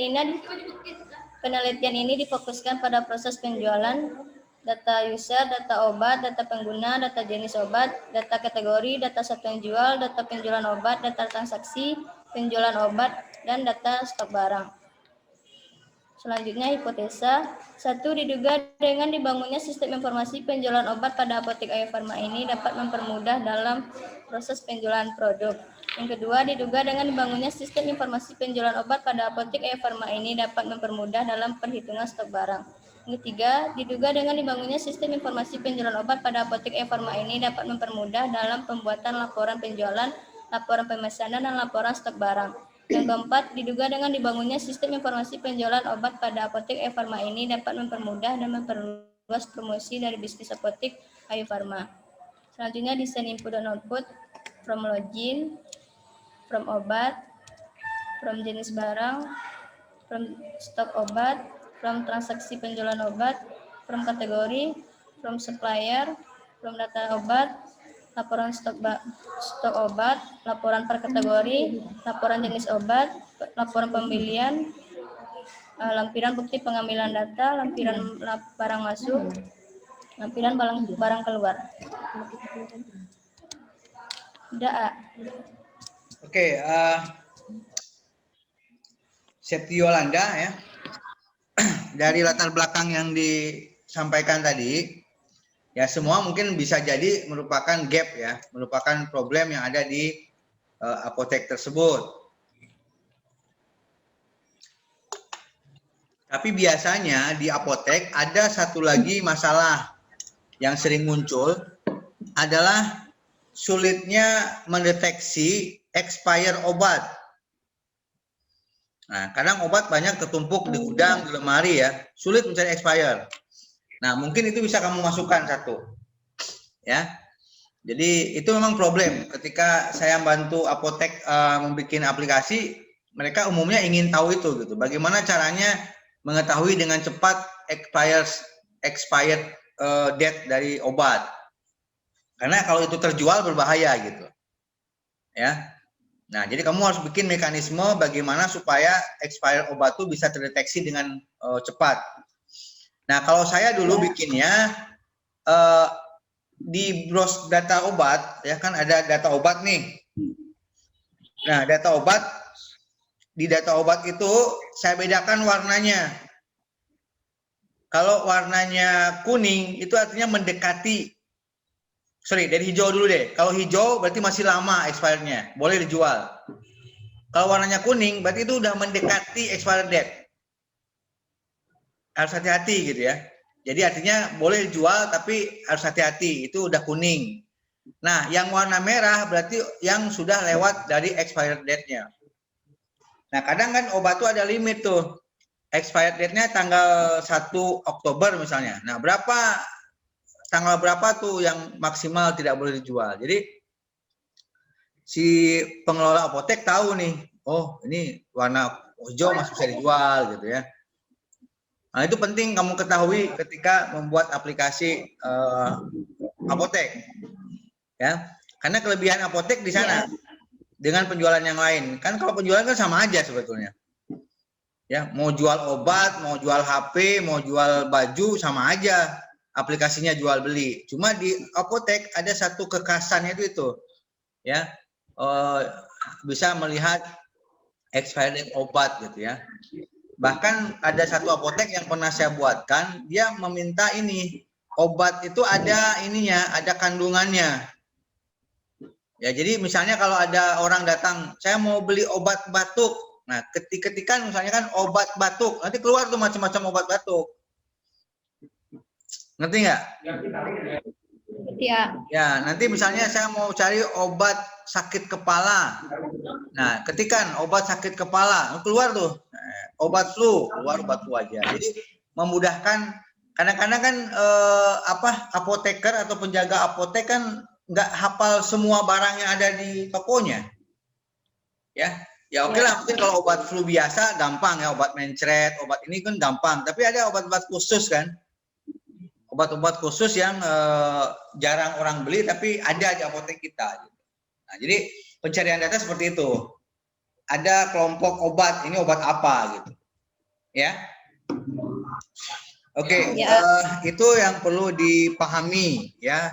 ini difokuskan pada proses penjualan, data user, data obat, data pengguna, data jenis obat, data kategori, data satuan jual, data penjualan obat, data transaksi, penjualan obat, dan data stok barang. Selanjutnya, hipotesa. 1. Diduga dengan dibangunnya sistem informasi penjualan obat pada apotek e-farma ini dapat mempermudah dalam proses penjualan produk. Yang kedua, diduga dengan dibangunnya sistem informasi penjualan obat pada apotek e-farma ini dapat mempermudah dalam perhitungan stok barang. Yang ketiga, diduga dengan dibangunnya sistem informasi penjualan obat pada apotek e-farma ini dapat mempermudah dalam pembuatan laporan penjualan, laporan pemesanan, dan laporan stok barang. Yang keempat, diduga dengan dibangunnya sistem informasi penjualan obat pada apotek e-farma ini dapat mempermudah dan memperluas promosi dari bisnis apotek e-farma. Selanjutnya, desain input dan output, from login, from obat, from jenis barang, from stok obat, from transaksi penjualan obat, from kategori, from supplier, from data obat, laporan stok obat, laporan per kategori, laporan jenis obat, laporan pembelian, lampiran bukti pengambilan data, lampiran barang masuk, lampiran barang keluar. Udah. Oke, Septi Yolanda ya. Dari latar belakang yang disampaikan tadi, ya semua mungkin bisa jadi merupakan gap ya, merupakan problem yang ada di apotek tersebut. Tapi biasanya di apotek ada satu lagi masalah yang sering muncul adalah sulitnya mendeteksi expire obat. Nah, kadang obat banyak tertumpuk di gudang, di lemari ya, sulit mencari expire. Nah, mungkin itu bisa kamu masukkan satu. Ya. Jadi itu memang problem. Ketika saya bantu apotek membuat aplikasi, mereka umumnya ingin tahu itu gitu. Bagaimana caranya mengetahui dengan cepat expired date dari obat. Karena kalau itu terjual berbahaya gitu. Ya. Nah, jadi kamu harus bikin mekanisme bagaimana supaya expired obat itu bisa terdeteksi dengan cepat. Nah, kalau saya dulu bikinnya di browse data obat, ya kan ada data obat nih. Nah, data obat, di data obat itu saya bedakan warnanya. Kalau warnanya kuning, itu artinya mendekati. Sorry, dari hijau dulu deh. Kalau hijau berarti masih lama expirednya, boleh dijual. Kalau warnanya kuning, berarti itu udah mendekati expired date. Harus hati-hati gitu ya. Jadi artinya boleh dijual tapi harus hati-hati, itu udah kuning. Nah, yang warna merah berarti yang sudah lewat dari expired date-nya. Nah, kadang kan obat tuh ada limit tuh. Expired date-nya tanggal 1 Oktober misalnya. Nah, tanggal berapa tuh yang maksimal tidak boleh dijual. Jadi si pengelola apotek tahu nih, oh ini warna hijau masih bisa dijual gitu ya. Nah, itu penting kamu ketahui ketika membuat aplikasi apotek, ya. Karena kelebihan apotek di sana dengan penjualan yang lain. Kan kalau penjualan kan sama aja sebetulnya. Ya, mau jual obat, mau jual HP, mau jual baju sama aja. Aplikasinya jual beli. Cuma di apotek ada satu kekhasannya itu, ya, bisa melihat expired obat gitu ya. Bahkan ada satu apotek yang pernah saya buatkan, dia meminta ini obat itu ada ininya, ada kandungannya. Ya, jadi misalnya kalau ada orang datang, saya mau beli obat batuk. Nah, ketika misalnya kan obat batuk, nanti keluar tuh macam-macam obat batuk. Ngerti nggak? Ya. Ya, nanti misalnya saya mau cari obat sakit kepala. Nah, ketikan obat sakit kepala, keluar tuh. Obat flu, keluar obat flu aja. Jadi memudahkan. Kadang-kadang kan apoteker atau penjaga apotek kan nggak hafal semua barang yang ada di tokonya. Ya oke lah, mungkin kalau obat flu biasa gampang ya, obat mencret, obat ini kan gampang. Tapi ada obat-obat khusus kan, obat-obat khusus yang jarang orang beli tapi ada di apotek kita. Nah, jadi pencarian data seperti itu. Ada kelompok obat, ini obat apa gitu, ya. Oke, itu yang perlu dipahami ya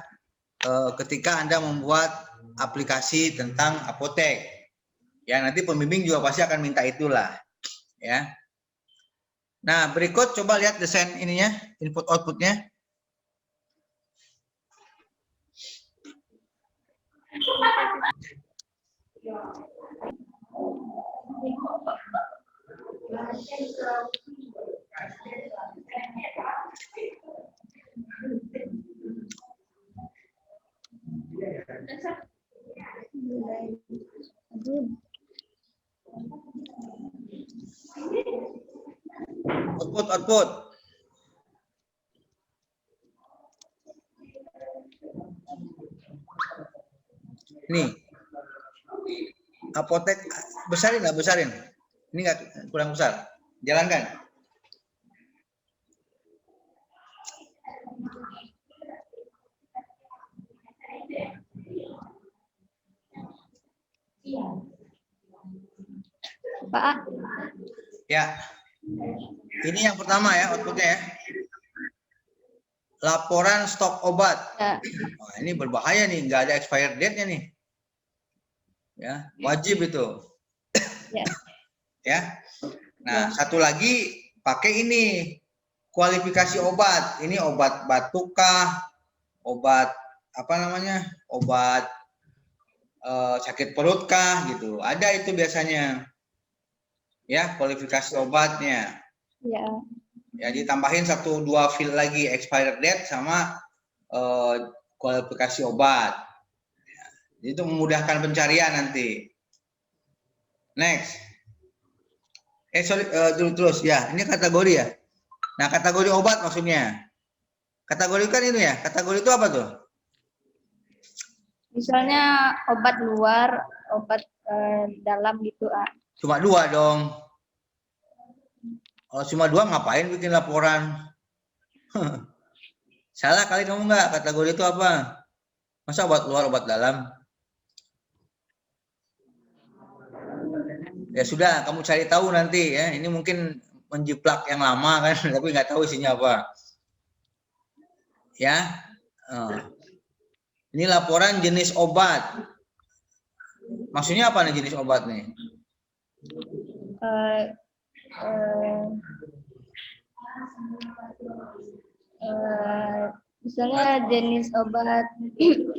ketika Anda membuat aplikasi tentang apotek. Ya, nanti pembimbing juga pasti akan minta itulah, ya. Nah, berikut coba lihat desain ininya, input outputnya. Output. Nih, apotek besarin. Ini nggak kurang besar. Jalankan. Pak. Ya. Ini yang pertama ya outputnya ya. Laporan stok obat. Ya. Nah, ini berbahaya nih, nggak ada expired date-nya nih. Ya, wajib itu. Ya. Ya. Nah, satu lagi pakai ini kualifikasi obat. Ini obat batuk kah? Obat apa namanya? Obat sakit perut kah gitu. Ada itu biasanya. Ya, kualifikasi obatnya. Ya. Ya, ditambahin 1-2 field lagi, expired date sama kualifikasi obat. Ya, itu memudahkan pencarian nanti. Next. Terus ya, ini kategori ya. Nah, kategori obat maksudnya. Kategori kan itu ya. Kategori itu apa tuh? Misalnya obat luar, obat dalam gitu, Cuma 2 dong. Kalau cuma 2 ngapain bikin laporan? Salah kali kamu nggak, kategori itu apa? Masa obat luar, obat dalam? Ya sudah, kamu cari tahu nanti ya. Ini mungkin menjiplak yang lama kan, tapi nggak tahu isinya apa. Ya. Ini laporan jenis obat. Maksudnya apa nih jenis obat nih? Misalnya jenis obat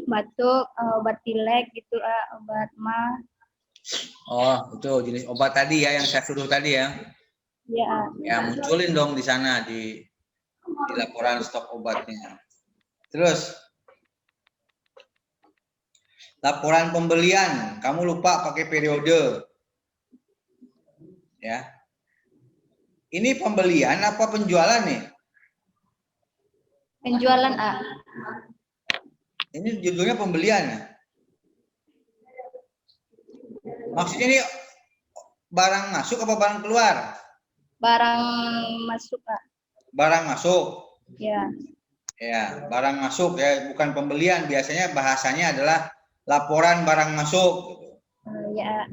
batuk, obat pilek gitu, obat mah. Oh, itu jenis obat tadi ya yang saya suruh tadi ya. Ya. Ya, munculin dong di sana di laporan stok obatnya. Terus laporan pembelian, kamu lupa pakai periode. Ya. Ini pembelian apa penjualan nih? Penjualan, Ini judulnya pembelian ya? Maksudnya ini barang masuk apa barang keluar? Barang masuk, Barang masuk. Ya. Ya, barang masuk ya, bukan pembelian. Biasanya bahasanya adalah laporan barang masuk. Ya.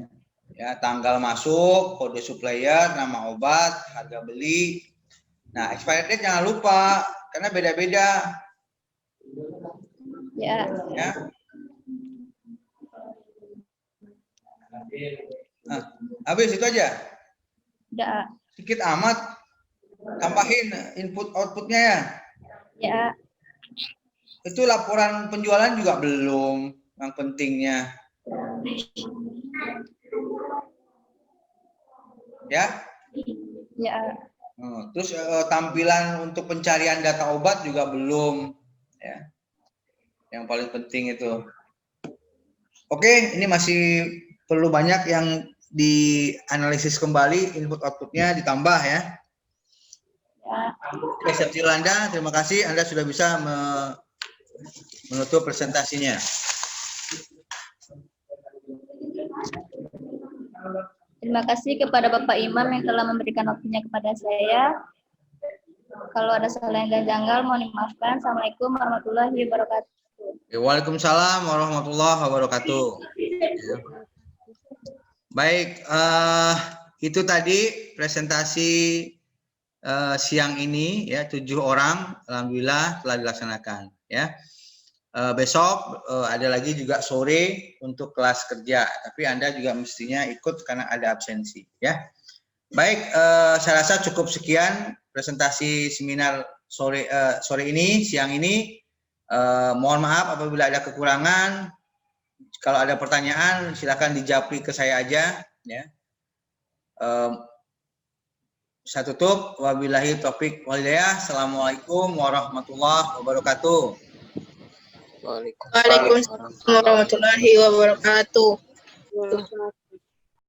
Ya, tanggal masuk, kode supplier, nama obat, harga beli. Nah, expired date jangan lupa karena beda-beda. Ya. Ya. Nah, habis itu aja. Udah. Sedikit amat. Tambahin input outputnya ya. Ya. Itu laporan penjualan juga belum yang pentingnya. Ya. Ya. Terus tampilan untuk pencarian data obat juga belum. Ya. yang paling penting itu. Oke, ini masih perlu banyak yang dianalisis kembali, input outputnya ditambah ya. Oke, Chef Yolanda, terima kasih Anda sudah bisa menutup presentasinya. Terima kasih kepada Bapak Imam yang telah memberikan waktunya kepada saya. Kalau ada salah yang janggal, mohon dimaafkan. Assalamualaikum warahmatullahi wabarakatuh. Waalaikumsalam warahmatullahi wabarakatuh. Baik, itu tadi presentasi siang ini ya, 7 orang, alhamdulillah telah dilaksanakan ya. Besok ada lagi juga sore untuk kelas kerja, tapi Anda juga mestinya ikut karena ada absensi ya. Baik, saya rasa cukup sekian presentasi seminar sore ini, siang ini. Mohon maaf apabila ada kekurangan. Kalau ada pertanyaan silakan dijapri ke saya aja ya. Saya tutup. Wabillahi taufik wal hidayah. Assalamualaikum warahmatullahi wabarakatuh. Waalaikumsalam warahmatullahi wabarakatuh.